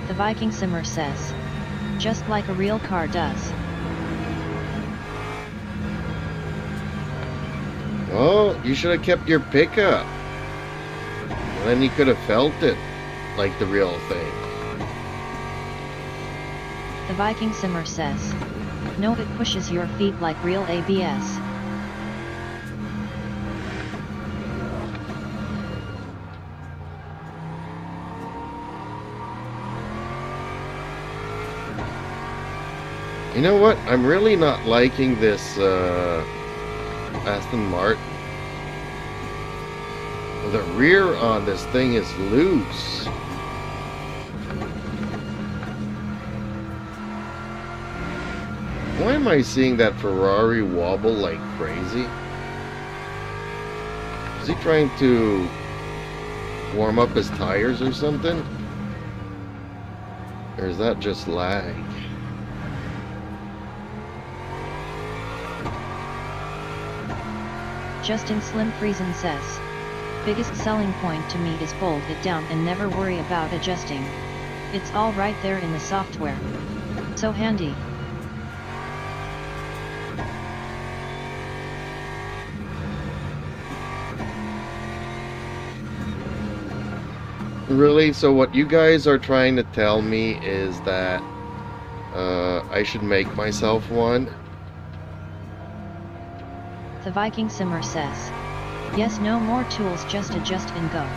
The Viking Simmer says, just like a real car does. Well, you should have kept your pickup. Then you could have felt it like the real thing. The Viking Simmer says, no, it pushes your feet like real ABS. You know what? I'm really not liking this Aston Martin. The rear on this thing is loose. Why am I seeing that Ferrari wobble like crazy? Is he trying to warm up his tires or something? Or is that just lag? Justin Slim Friesen says, biggest selling point to me is bolt it down and never worry about adjusting. It's all right there in the software. So handy. Really? So what you guys are trying to tell me is that I should make myself one? The Viking Simmer says, yes, no more tools, just adjust and go.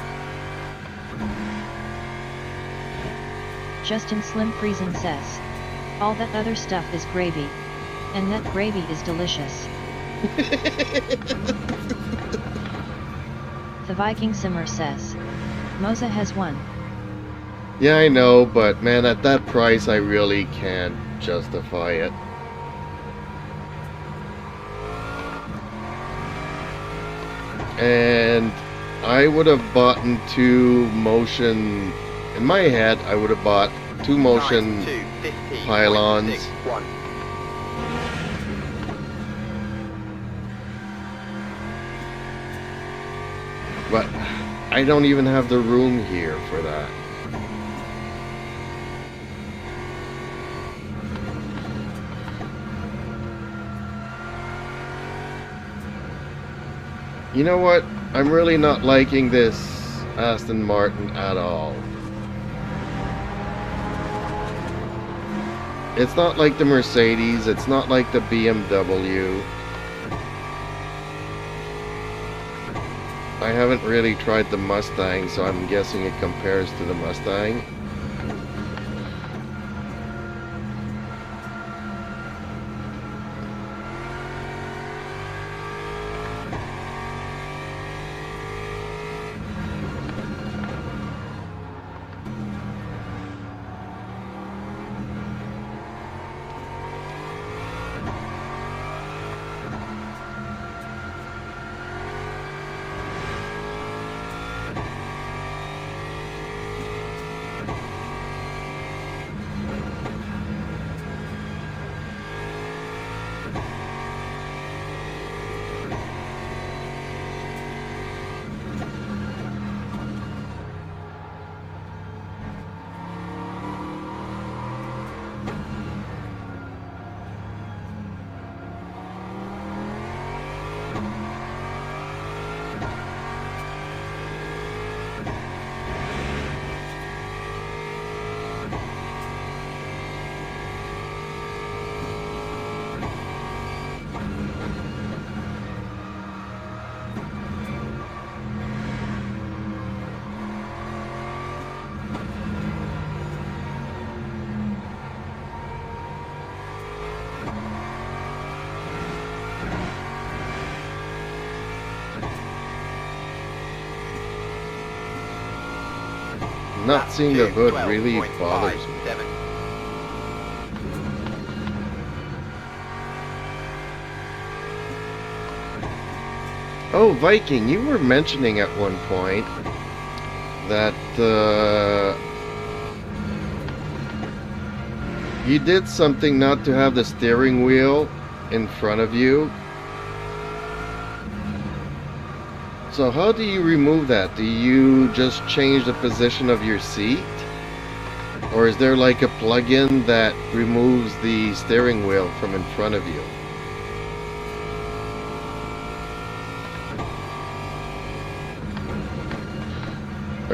Justin Slim Friesen says, all that other stuff is gravy. And that gravy is delicious. The Viking Simmer says. Moza has won. Yeah, I know, but man, at that price, I really can't justify it. And I would have bought 2 motion. In my head, I would have bought 2 motion pylons. 1. But I don't even have the room here for that. You know what? I'm really not liking this Aston Martin at all. It's not like the Mercedes, it's not like the BMW. I haven't really tried the Mustang, so I'm guessing it compares to the Mustang. Not seeing the hood really bothers me. Oh, Viking, you were mentioning at one point that you did something not to have the steering wheel in front of you. So how do you remove that? Do you just change the position of your seat? Or is there like a plug-in that removes the steering wheel from in front of you?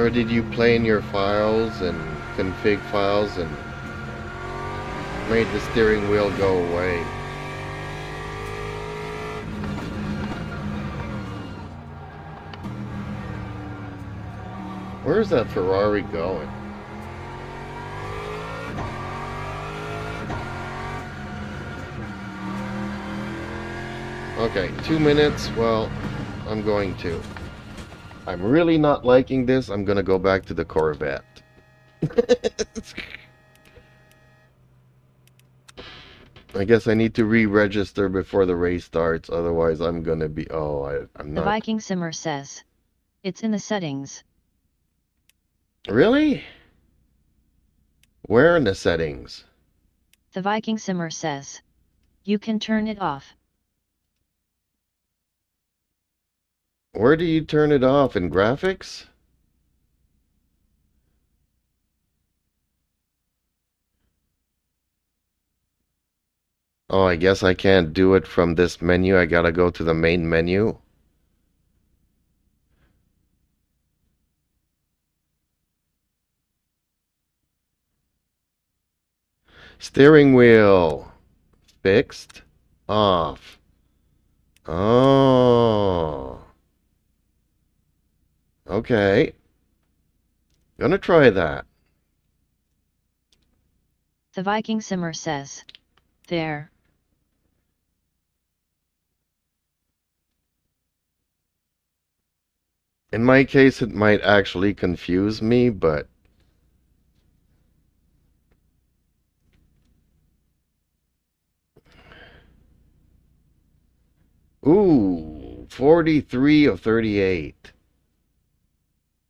Or did you play in your files and config files and made the steering wheel go away? Where's that Ferrari going? Okay, 2 minutes. Well, I'm going to. I'm really not liking this. I'm gonna go back to the Corvette. I guess I need to re-register before the race starts. Otherwise, I'm gonna be... Oh, I'm not... The Viking Simmer says. It's in the settings. Really? Where in the settings? The Viking Simmer says. You can turn it off. Where do you turn it off? In graphics? Oh, I guess I can't do it from this menu. I gotta go to the main menu. Steering wheel. Fixed. Off. Oh. Okay. Gonna try that. The Viking Simmer says. There. In my case, it might actually confuse me, but ooh, 43 of 38.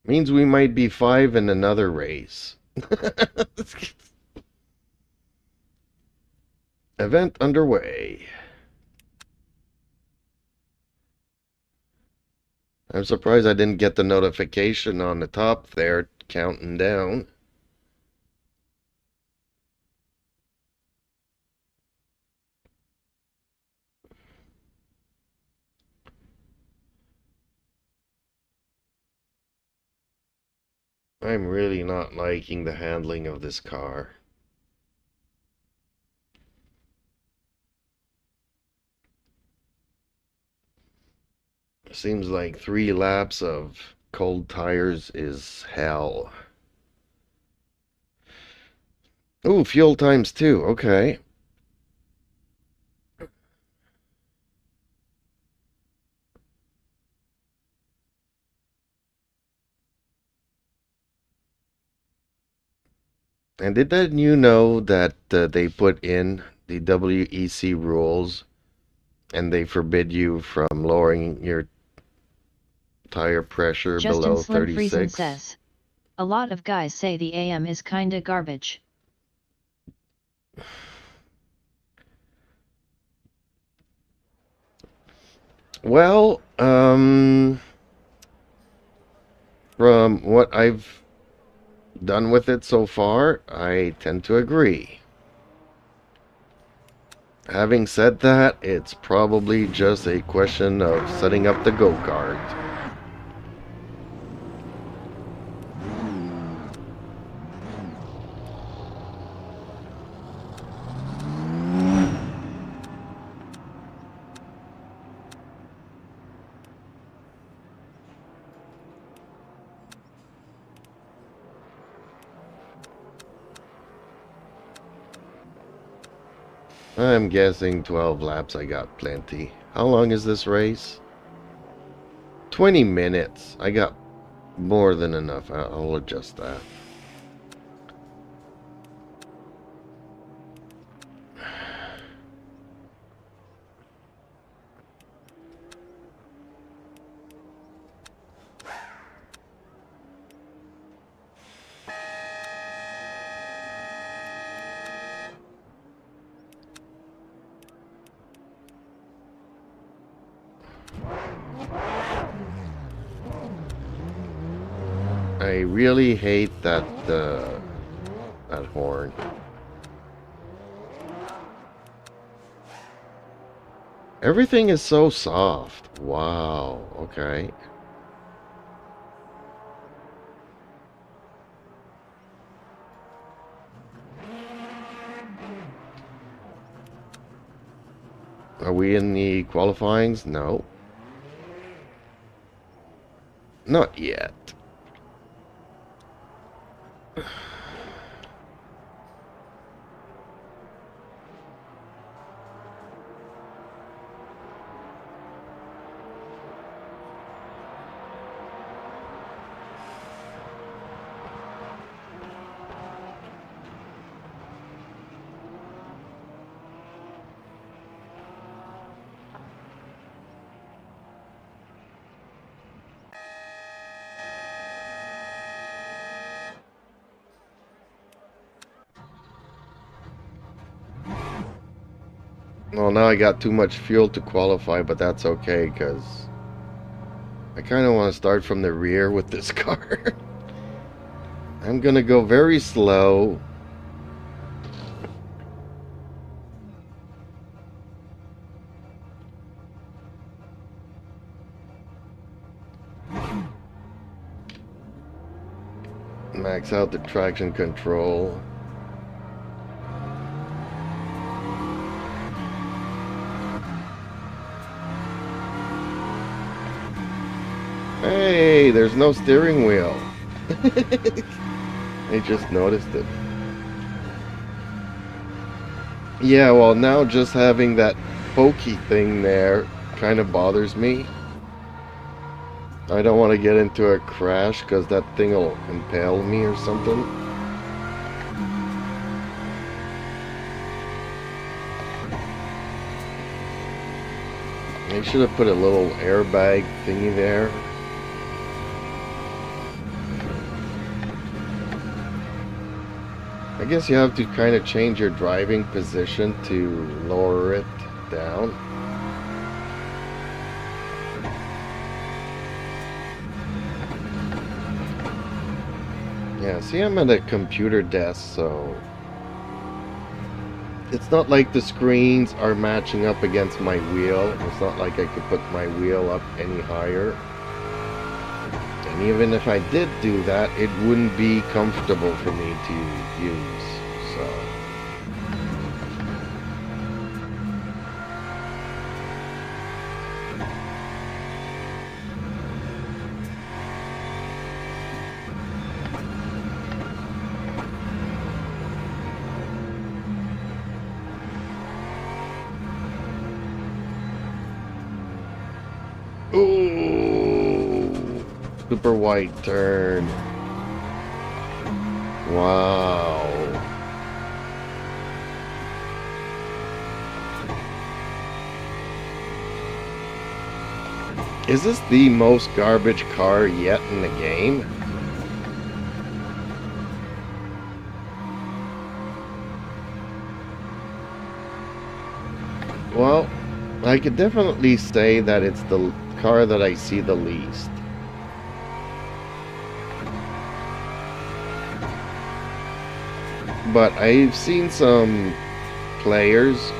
Means we might be 5 in another race. Event underway. I'm surprised I didn't get the notification on the top there counting down. I'm really not liking the handling of this car. Seems like 3 laps of cold tires is hell. Ooh, fuel times 2. Okay. And didn't you know that they put in the WEC rules and they forbid you from lowering your tire pressure Justin below Slim Friesen 36? says, a lot of guys say the AM is kinda garbage. Well, from what I've done with it so far, I tend to agree. Having said that, it's probably just a question of setting up the go-kart. I'm guessing 12 laps, I got plenty. How long is this race? 20 minutes. I got more than enough. I'll adjust that. I really hate that horn. Everything is so soft. Wow. Okay. Are we in the qualifyings? No. Not yet. Well, now I got too much fuel to qualify, but that's okay, because I kind of want to start from the rear with this car. I'm going to go very slow. Max out the traction control. Hey, there's no steering wheel. I just noticed it. Yeah, well, now just having that pokey thing there kind of bothers me. I don't want to get into a crash because that thing will impale me or something. They should have put a little airbag thingy there. I guess you have to kind of change your driving position to lower it down. Yeah, see, I'm at a computer desk, so it's not like the screens are matching up against my wheel. It's not like I could put my wheel up any higher. And even if I did do that, it wouldn't be comfortable for me to use. So ooh, super wide turn. Wow. Is this the most garbage car yet in the game? Well, I could definitely say that it's the car that I see the least. But I've seen some players,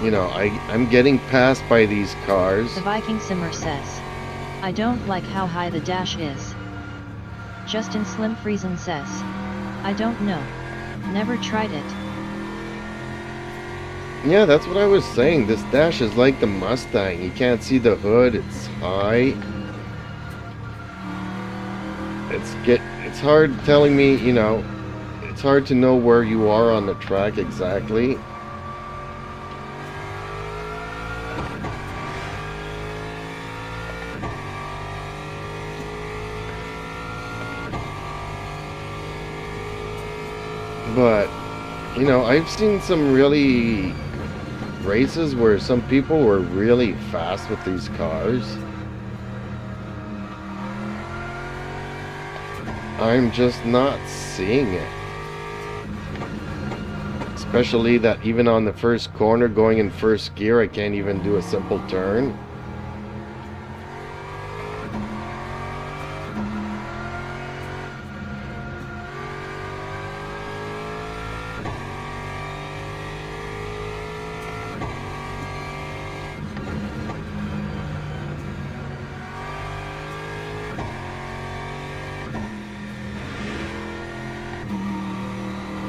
you know, I'm getting passed by these cars. The Viking Simmer says, I don't like how high the dash is. Justin Slim Friesen says, I don't know. Never tried it. Yeah, that's what I was saying. This dash is like the Mustang. You can't see the hood. It's high. It's hard telling me, you know, it's hard to know where you are on the track exactly. But, you know, I've seen some really races where some people were really fast with these cars. I'm just not seeing it. Especially that even on the first corner going in first gear, I can't even do a simple turn.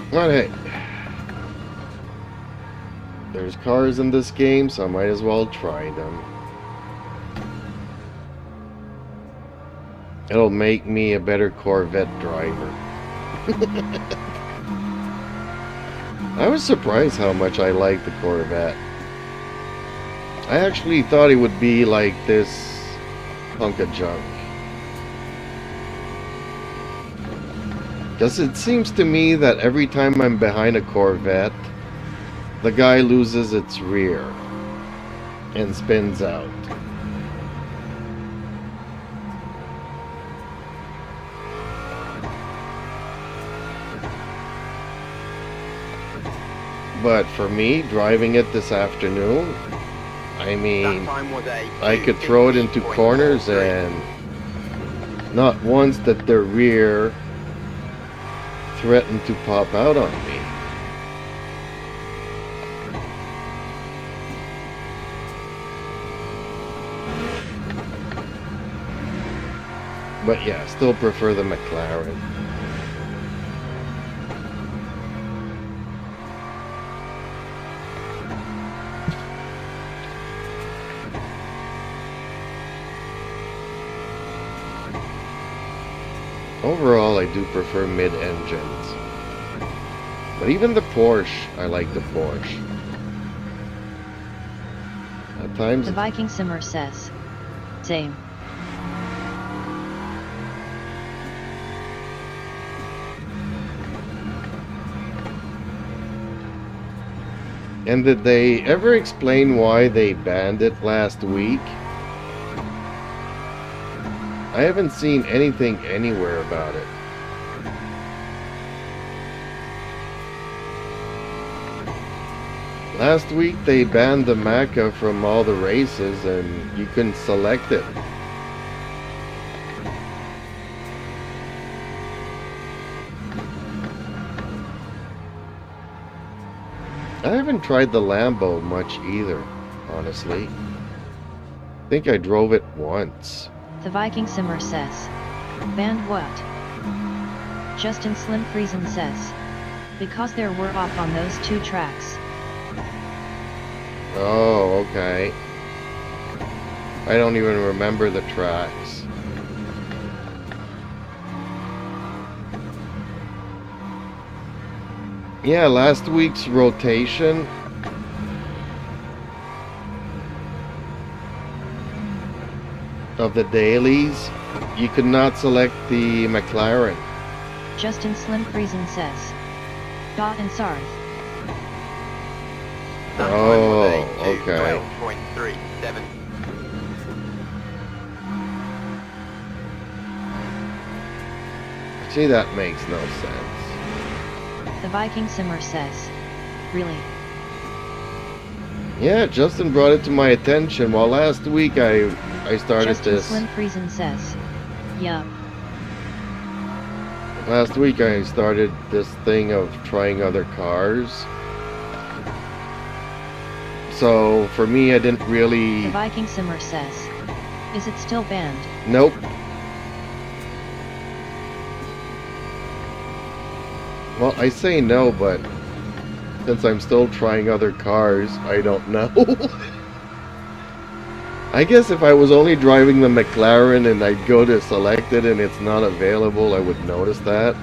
But hey, there's cars in this game, so I might as well try them. It'll make me a better Corvette driver. I was surprised how much I like the Corvette. I actually thought it would be like this hunk of junk. Because it seems to me that every time I'm behind a Corvette, the guy loses its rear and spins out. But for me, driving it this afternoon, I mean, I could throw it into corners and not once did the rear threaten to pop out on me. But yeah, still prefer the McLaren. Overall, I do prefer mid-engines. But even the Porsche, I like the Porsche. At times... The Viking Simmer says, same. And did they ever explain why they banned it last week? I haven't seen anything anywhere about it. Last week they banned the Maca from all the races and you couldn't select it. I haven't tried the Lambo much either, honestly. I think I drove it once. The Viking Simmer says. Banned what? Justin Slim Friesen says. Because there were off on those 2 tracks. Oh, okay. I don't even remember the tracks. Yeah, last week's rotation. Of the dailies, you could not select the McLaren. Justin Slim Friesen says. Dot and Sarth. Oh, okay. 12.37. See, that makes no sense. The Viking Simmer says. Really? Yeah, Justin brought it to my attention. While last week I started Justin this. Slim Friesen says. Yup. Last week I started this thing of trying other cars. So for me, I didn't really. The Viking Simmer says. Is it still banned? Nope. Well, I say no, but since I'm still trying other cars, I don't know. I guess if I was only driving the McLaren and I'd go to select it and it's not available, I would notice that.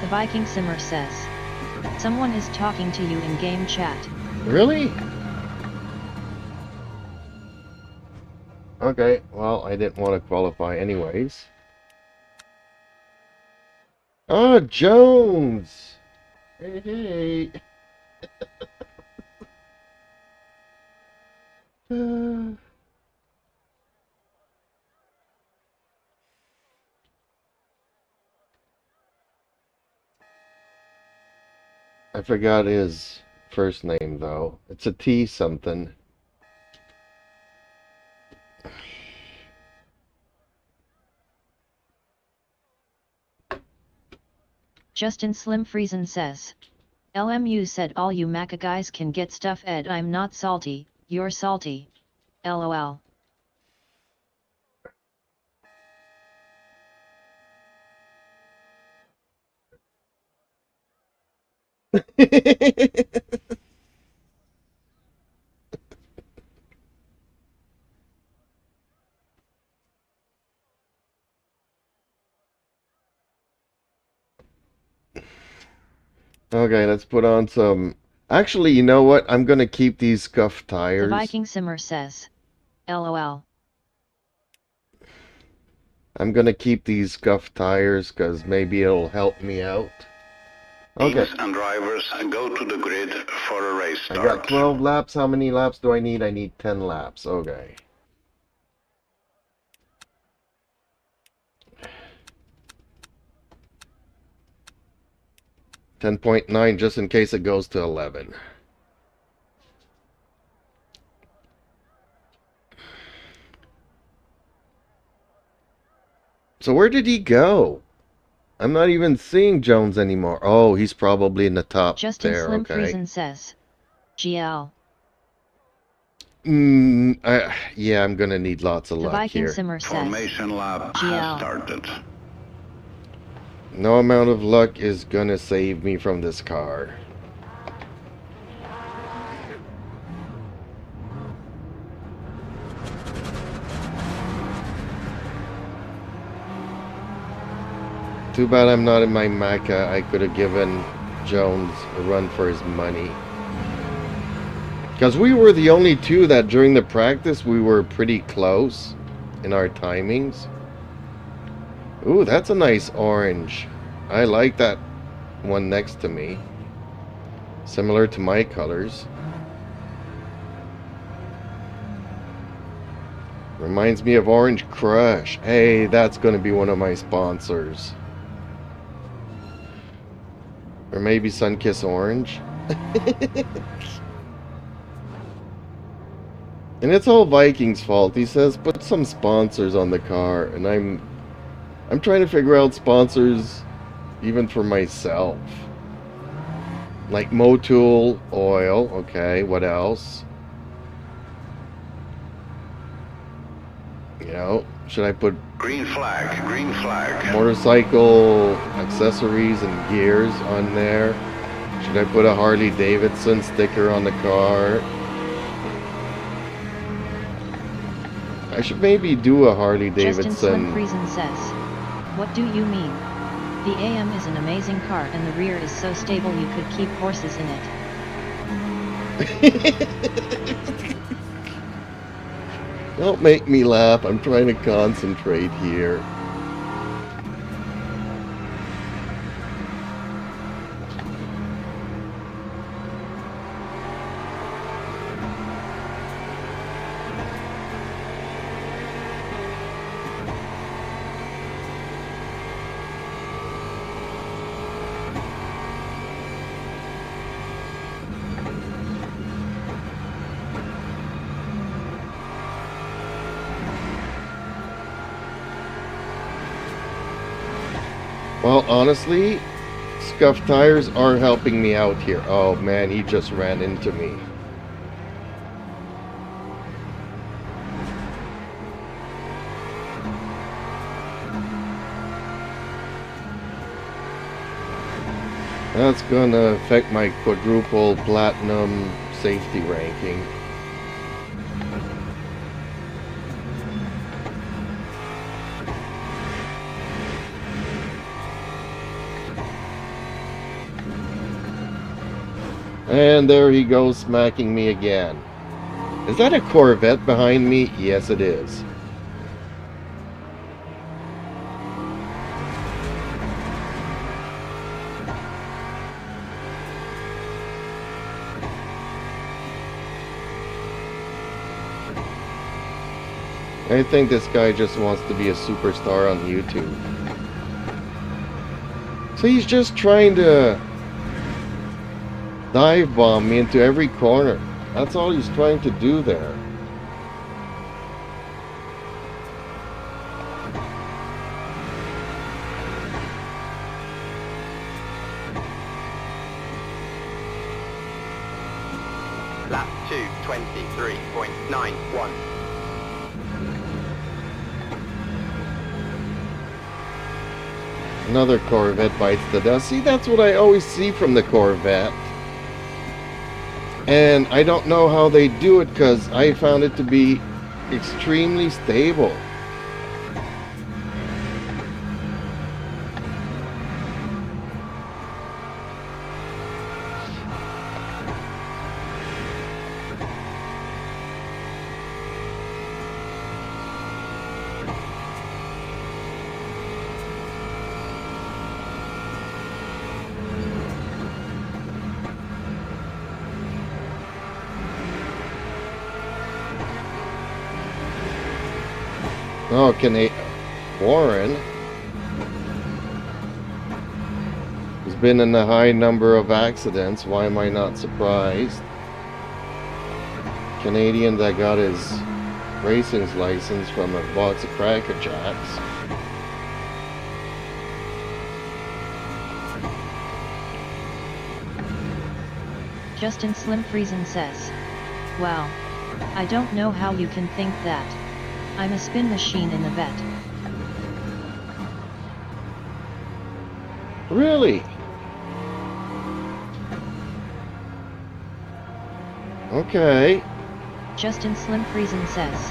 The Viking Simmer says. Someone is talking to you in game chat. Really? Okay, well, I didn't want to qualify anyways. Oh, Jones! Hey, hey. I forgot his first name, though. It's a T something. Justin Slim Friesen says. LMU said all you Maca guys can get stuff Ed. I'm not salty, you're salty. LOL. Okay, let's put on some... Actually, you know what? I'm gonna keep these scuffed The tires. Viking Simmer says. LOL. I'm gonna keep these scuffed tires because maybe it'll help me out. Okay. Teams and drivers go to the grid for a race I start. got 12 laps. How many laps do I need? I need 10 laps. Okay. $10.9 just in case it goes to 11. So where did he go? I'm not even seeing Jones anymore. Oh, he's probably in the top Justin there. Slim Okay. Friesen says. GL. Yeah, I'm gonna need lots of The luck Viking here. Simmer says. Formation lap GL. has started. No amount of luck is gonna save me from this car. Too bad I'm not in my Maca. I could have given Jones a run for his money. Because we were the only two that during the practice we were pretty close in our timings. Ooh, that's a nice orange. I like that one next to me. Similar to my colors. Reminds me of Orange Crush. Hey, that's going to be one of my sponsors. Or maybe Sunkiss Orange. And it's all Viking's fault. He says put some sponsors on the car, and I'm trying to figure out sponsors even for myself. Like Motul Oil, okay, what else? You know, should I put Green flag, green flag. motorcycle accessories and gears on there? Should I put a Harley Davidson sticker on the car? I should maybe do a Harley Justin Slim Davidson. Friesen says. What do you mean? The AM is an amazing car and the rear is so stable you could keep horses in it. Don't make me laugh. I'm trying to concentrate here. Well, honestly, scuffed tires are helping me out here. Oh man, he just ran into me. That's gonna affect my quadruple platinum safety ranking. And there he goes, smacking me again. Is that a Corvette behind me? Yes, it is. I think this guy just wants to be a superstar on YouTube. So he's just trying to dive bomb me into every corner. That's all he's trying to do there. Lap 2:23.91. Another Corvette bites the dust. See, that's what I always see from the Corvette. And I don't know how they do it because I found it to be extremely stable. Oh, Warren has been in a high number of accidents. Why am I not surprised? Canadian that got his racing's license from a box of Cracker Jacks. Justin Slim Friesen says. Wow. I don't know how you can think that. I'm a spin machine in the vet. Really? Okay. Justin Slim Friesen says.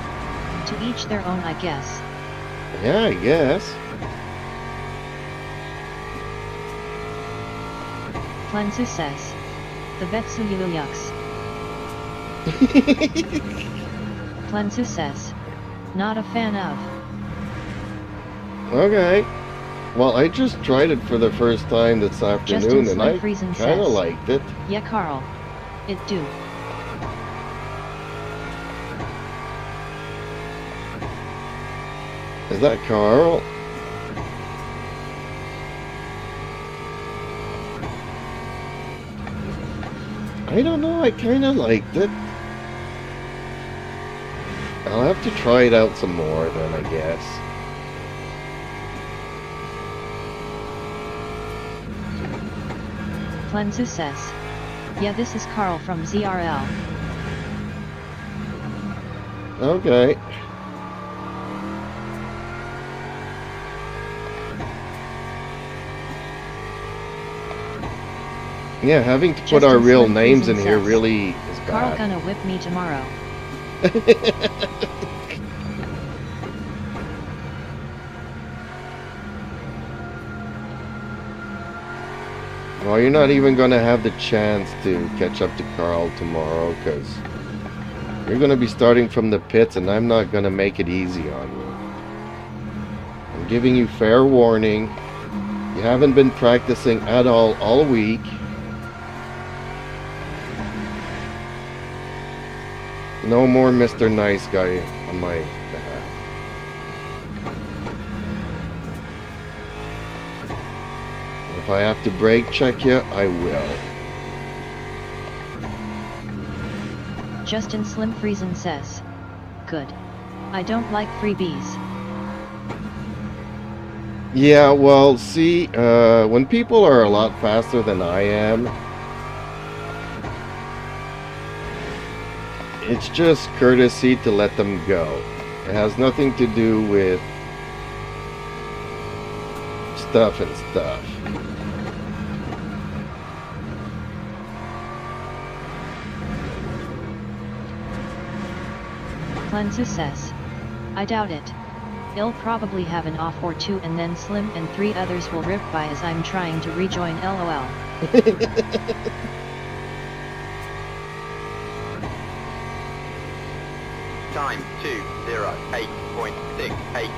To each their own, I guess. Yeah, I guess. Plansu says. The Vetsu Yuks. Plansu says. Not a fan of. Okay. Well, I just tried it for the first time this Justin afternoon, and Slim I Friesen kind of says. liked it. Yeah, Carl. It do. Is that Carl? I don't know, I kind of liked it. I'll have to try it out some more then, I guess. Plansu says. Yeah, this is Carl from ZRL. Okay. Yeah, having to put Justin our real Slim names in Friesen here says, really is Carl bad. gonna whip me tomorrow. Well, you're not even going to have the chance to catch up to Carl tomorrow, because you're going to be starting from the pits, and I'm not going to make it easy on you. I'm giving you fair warning. You haven't been practicing at all week. No more Mr. Nice Guy on my behalf. If I have to brake check you, I will. Justin Slim Friesen says. Good. I don't like freebies. Yeah, well, see, when people are a lot faster than I am, it's just courtesy to let them go. It has nothing to do with stuff and stuff. Plansu says. I doubt it. He'll probably have an off or two, and then Slim and 3 others will rip by as I'm trying to rejoin LOL. Time 2:08.68.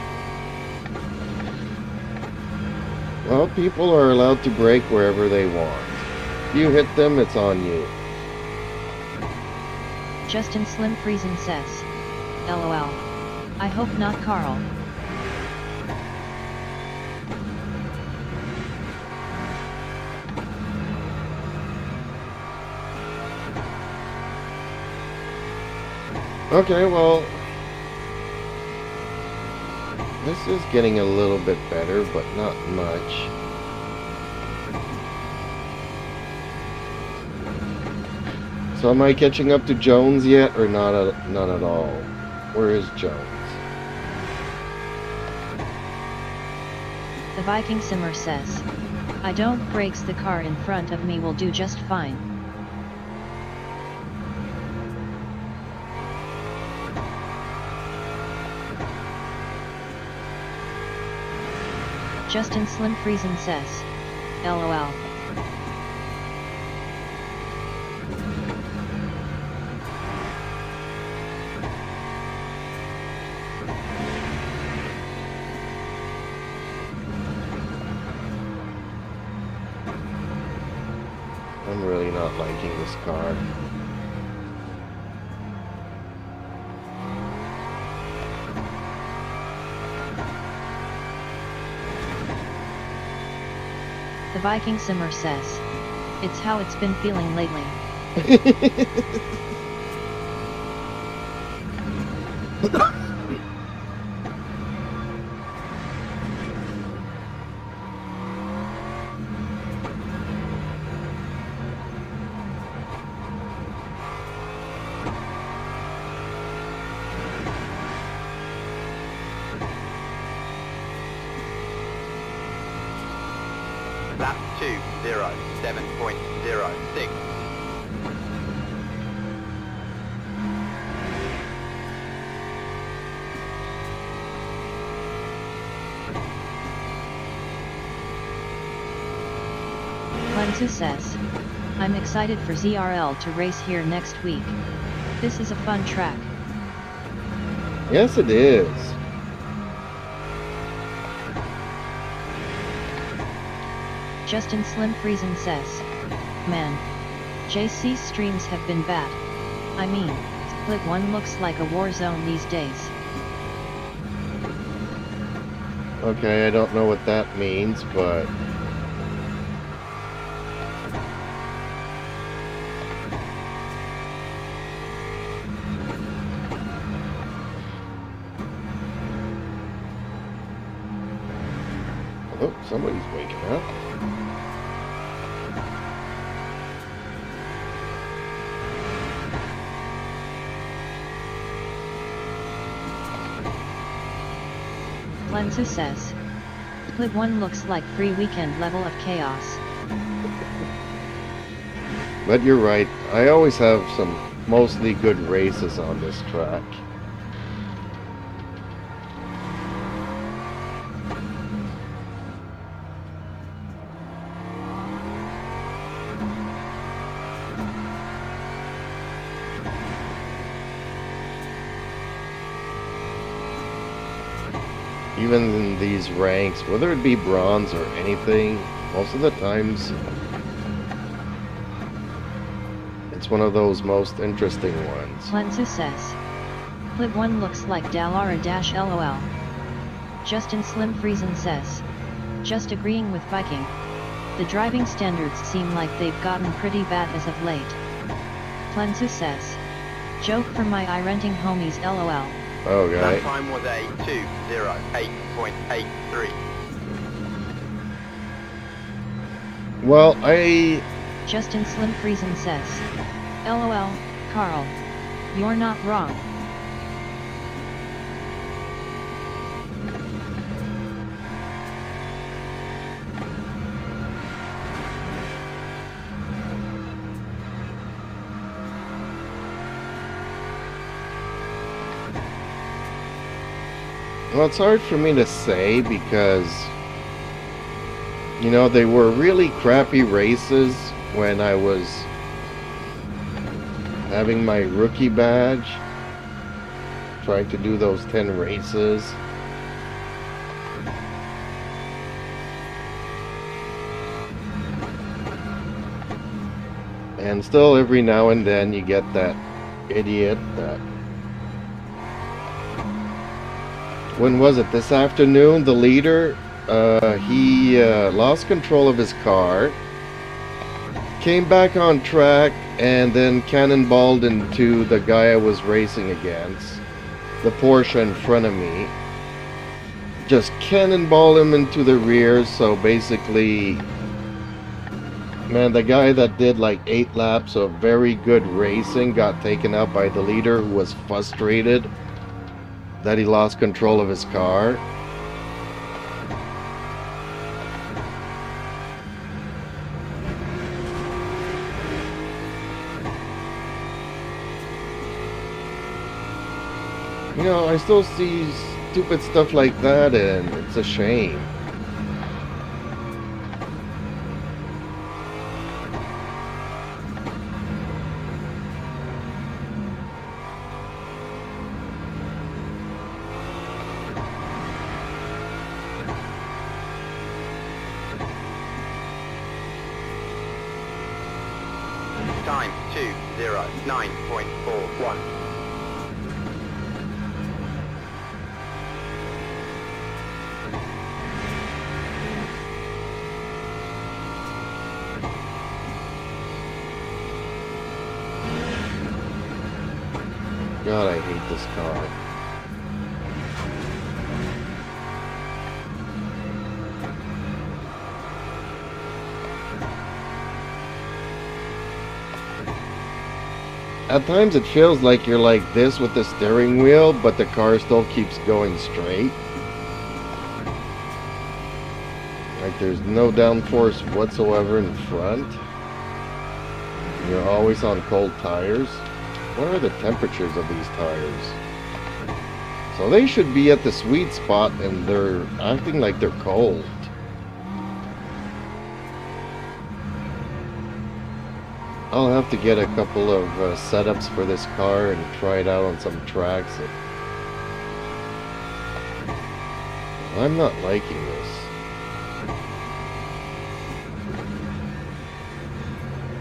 Well, people are allowed to brake wherever they want. If you hit them, it's on you. Justin Slim Friesen says. LOL. I hope not, Carl. Okay, well, this is getting a little bit better, but not much. So am I catching up to Jones yet, or not at all? Where is Jones? The Viking Simmer says. I don't brakes, the car in front of me will do just fine. Justin Slim Friesen says. LOL. I'm really not liking this car. The Viking Simmer says. It's how it's been feeling lately. 207.06. Lenzu says, I'm excited for ZRL to race here next week. This is a fun track. Yes, it is. Justin Slim Friesen says, man, JC's streams have been bad. I mean, Split 1 looks like a war zone these days. Okay, I don't know what that means, but... Oh, somebody's waking up. Lenzu says, Split 1 looks like free weekend level of chaos. But you're right, I always have some mostly good races on this track. Even in these ranks, whether it be bronze or anything, most of the times it's one of those most interesting ones. Lenzu says, Split 1 looks like Dallara-LOL. Justin Slim Friesen says, just agreeing with Viking. The driving standards seem like they've gotten pretty bad as of late. Lenzu says, joke for my I-renting homies LOL. Oh, That guy. time was a 208.83. Well, I... Justin Slim Friesen says, LOL, Carl. You're not wrong. Well, it's hard for me to say because, you know, they were really crappy races when I was having my rookie badge, trying to do those 10 races. And still every now and then you get that idiot that... When was it? This afternoon, the leader, he lost control of his car, came back on track, and then cannonballed into the guy I was racing against, the Porsche in front of me. Just cannonball him into the rear, so basically, man, the guy that did like 8 laps of very good racing got taken out by the leader who was frustrated that he lost control of his car. You know, I still see stupid stuff like that, and it's a shame. Time 209.41. God, I hate this car. At times it feels like you're like this with the steering wheel, but the car still keeps going straight. I there's no downforce whatsoever in front. You're always on cold tires. What are the temperatures of these tires? So they should be at the sweet spot and they're acting like they're cold. I'll have to get a couple of setups for this car and try it out on some tracks. I'm not liking this.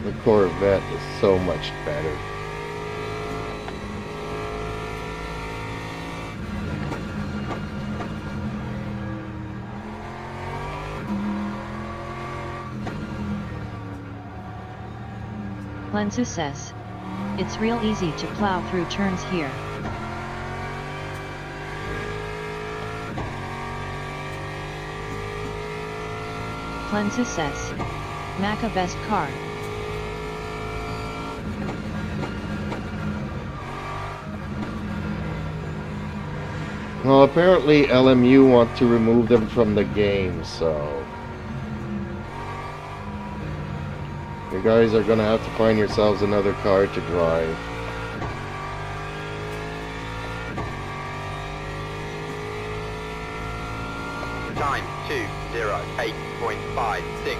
The Corvette is so much better. Plan success. It's real easy to plow through turns here. Plan success. Maca best car. Well, apparently LMU want to remove them from the game, so you guys are gonna have to find yourselves another car to drive. Time 2:08.56.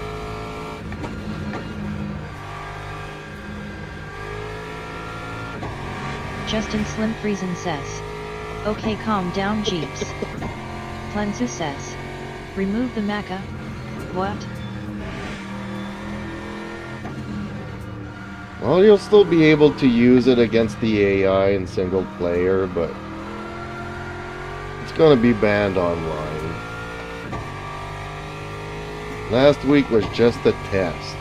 Justin Slim Friesen says. Okay, calm down, Jeeps. Plan success. Remove the Maca. What? Well, you'll still be able to use it against the AI in single player, but it's gonna be banned online. Last week was just a test.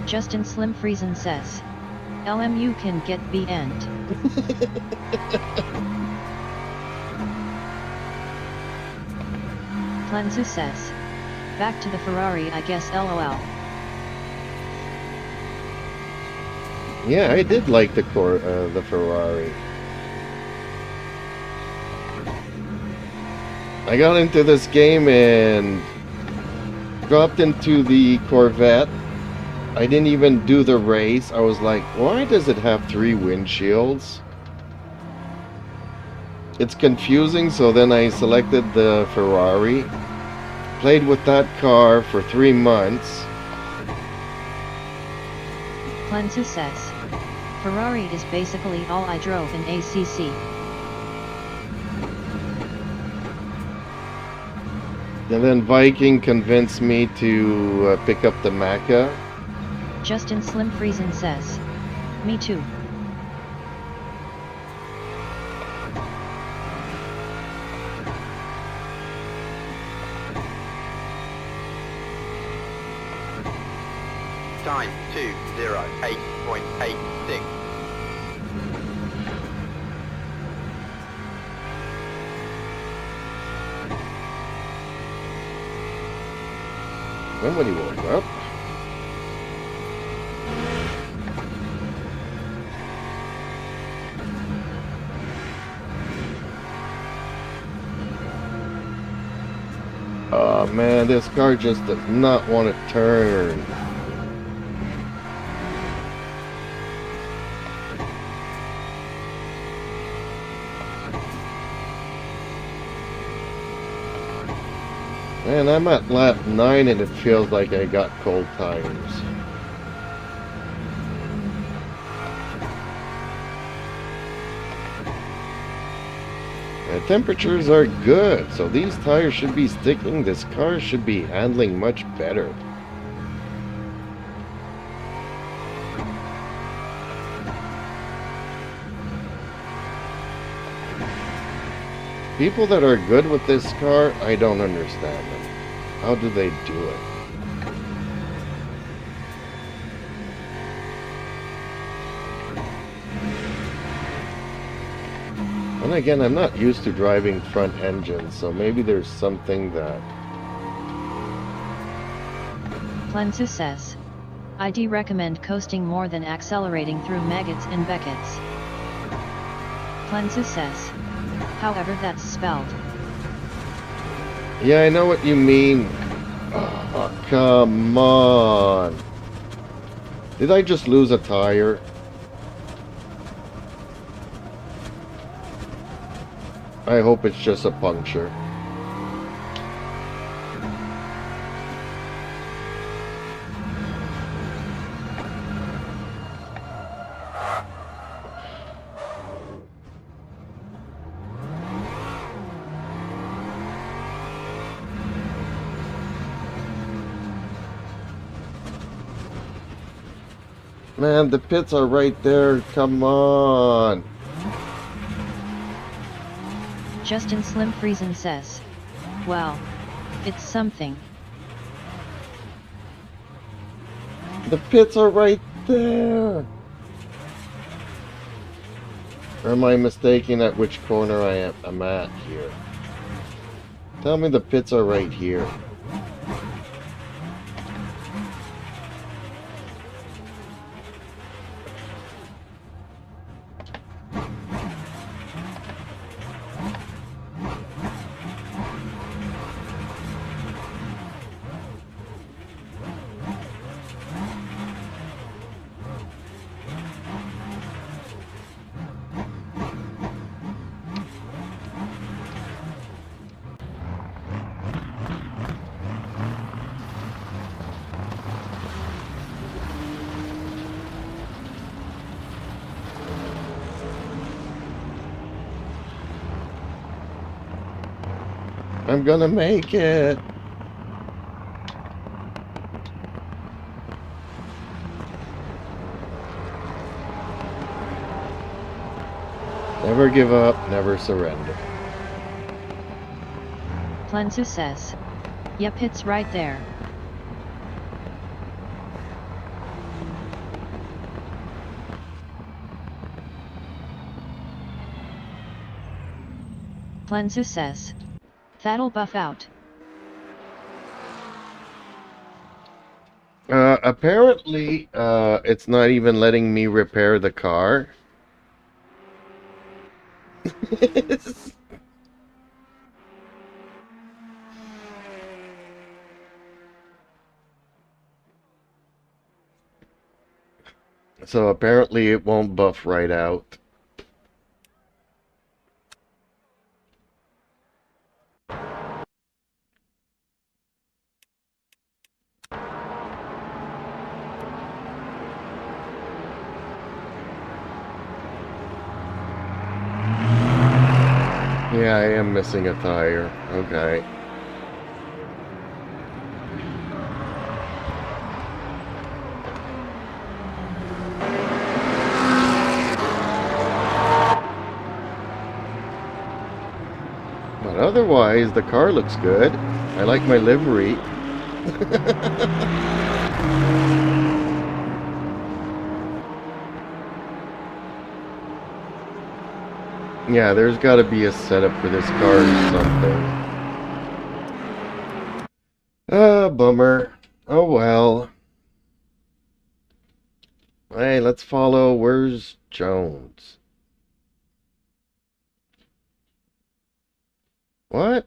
Justin Slim Friesen says. LMU can get the end. Plan success. Back to the Ferrari, I guess, LOL. Yeah, I did like the Ferrari. I got into this game and dropped into the Corvette. I didn't even do the race. I was like, why does it have 3 windshields? It's confusing, so then I selected the Ferrari. Played with that car for 3 months. Plan success. Ferrari is basically all I drove in ACC. And then Viking convinced me to pick up the Maca. Justin Slim Friesen says. Me too. Time 2:08.86. Somebody woke up. Oh man, this car just does not want to turn. Man, I'm at lap 9 and it feels like I got cold tires. The temperatures are good, so these tires should be sticking. This car should be handling much better. People that are good with this car, I don't understand them. How do they do it? And Then again, I'm not used to driving front engines, so maybe there's something that... Plensu says, I'd recommend coasting more than accelerating through maggots and beckets. Plensu says, however that's spelled. Yeah, I know what you mean. Oh, come on. Did I just lose a tire? I hope it's just a puncture. Man, the pits are right there. Come on. Justin Slim Friesen says, well, it's something. The pits are right there. Or am I mistaken at which corner I'm at here? Tell me the pits are right here. I'm gonna make it. Never give up, never surrender. Plensu says, yep, it's right there. Plensu says, that'll buff out. Apparently, it's not even letting me repair the car. So apparently it won't buff right out. Yeah, I am missing a tire. Okay. But otherwise, the car looks good. I like my livery. Yeah, there's got to be a setup for this car or something. Ah, bummer. Oh well. Hey, let's follow. Where's Jones? What?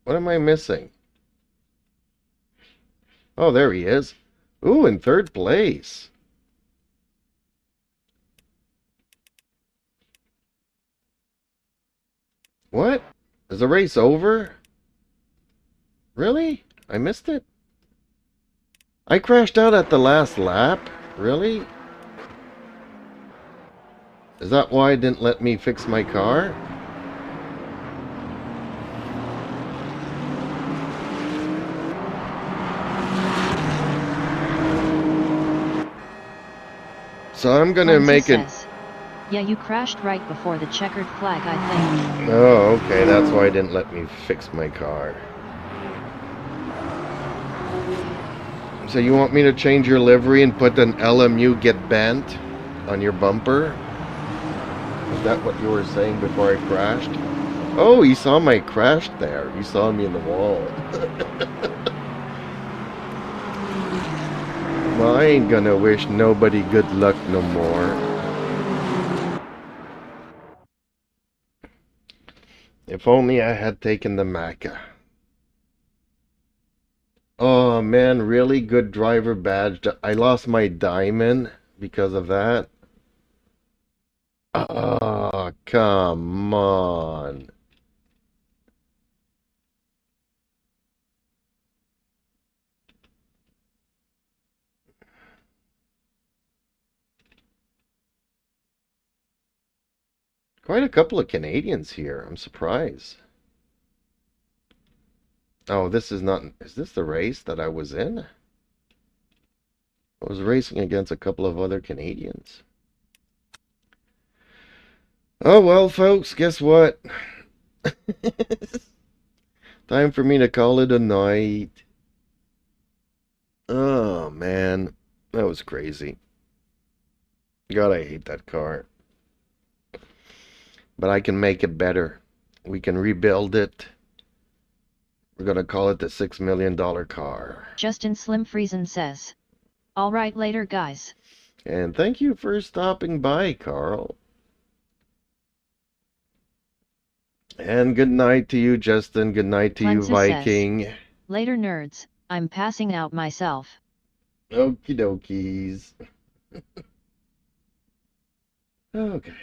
What am I missing? Oh, there he is. Ooh, in third place. What? Is the race over? Really? I missed it? I crashed out at the last lap? Really? Is that why it didn't let me fix my car? So I'm gonna Plensu make it... says, yeah, you crashed right before the checkered flag, I think. Oh, okay, that's why it didn't let me fix my car. So you want me to change your livery and put an LMU get bent on your bumper? Is that what you were saying before I crashed? Oh, he saw my crash there. He saw me in the wall. Well, I ain't gonna wish nobody good luck no more. If only I had taken the Maca. Oh man, really good driver badge. I lost my diamond because of that. Oh, come on. Quite a couple of Canadians here. I'm surprised. Oh, this is not... Is this the race that I was in? I was racing against a couple of other Canadians. Oh, well, folks, guess what? Time for me to call it a night. Oh, man. That was crazy. God, I hate that car. But I can make it better. We can rebuild it. We're going to call it the $6 million car. Justin Slim Friesen says. Alright later guys. And thank you for stopping by, Carl. And good night to you, Justin. Good night to you, Cleanses Viking. says, later nerds, I'm passing out myself. Okie dokies. Okay.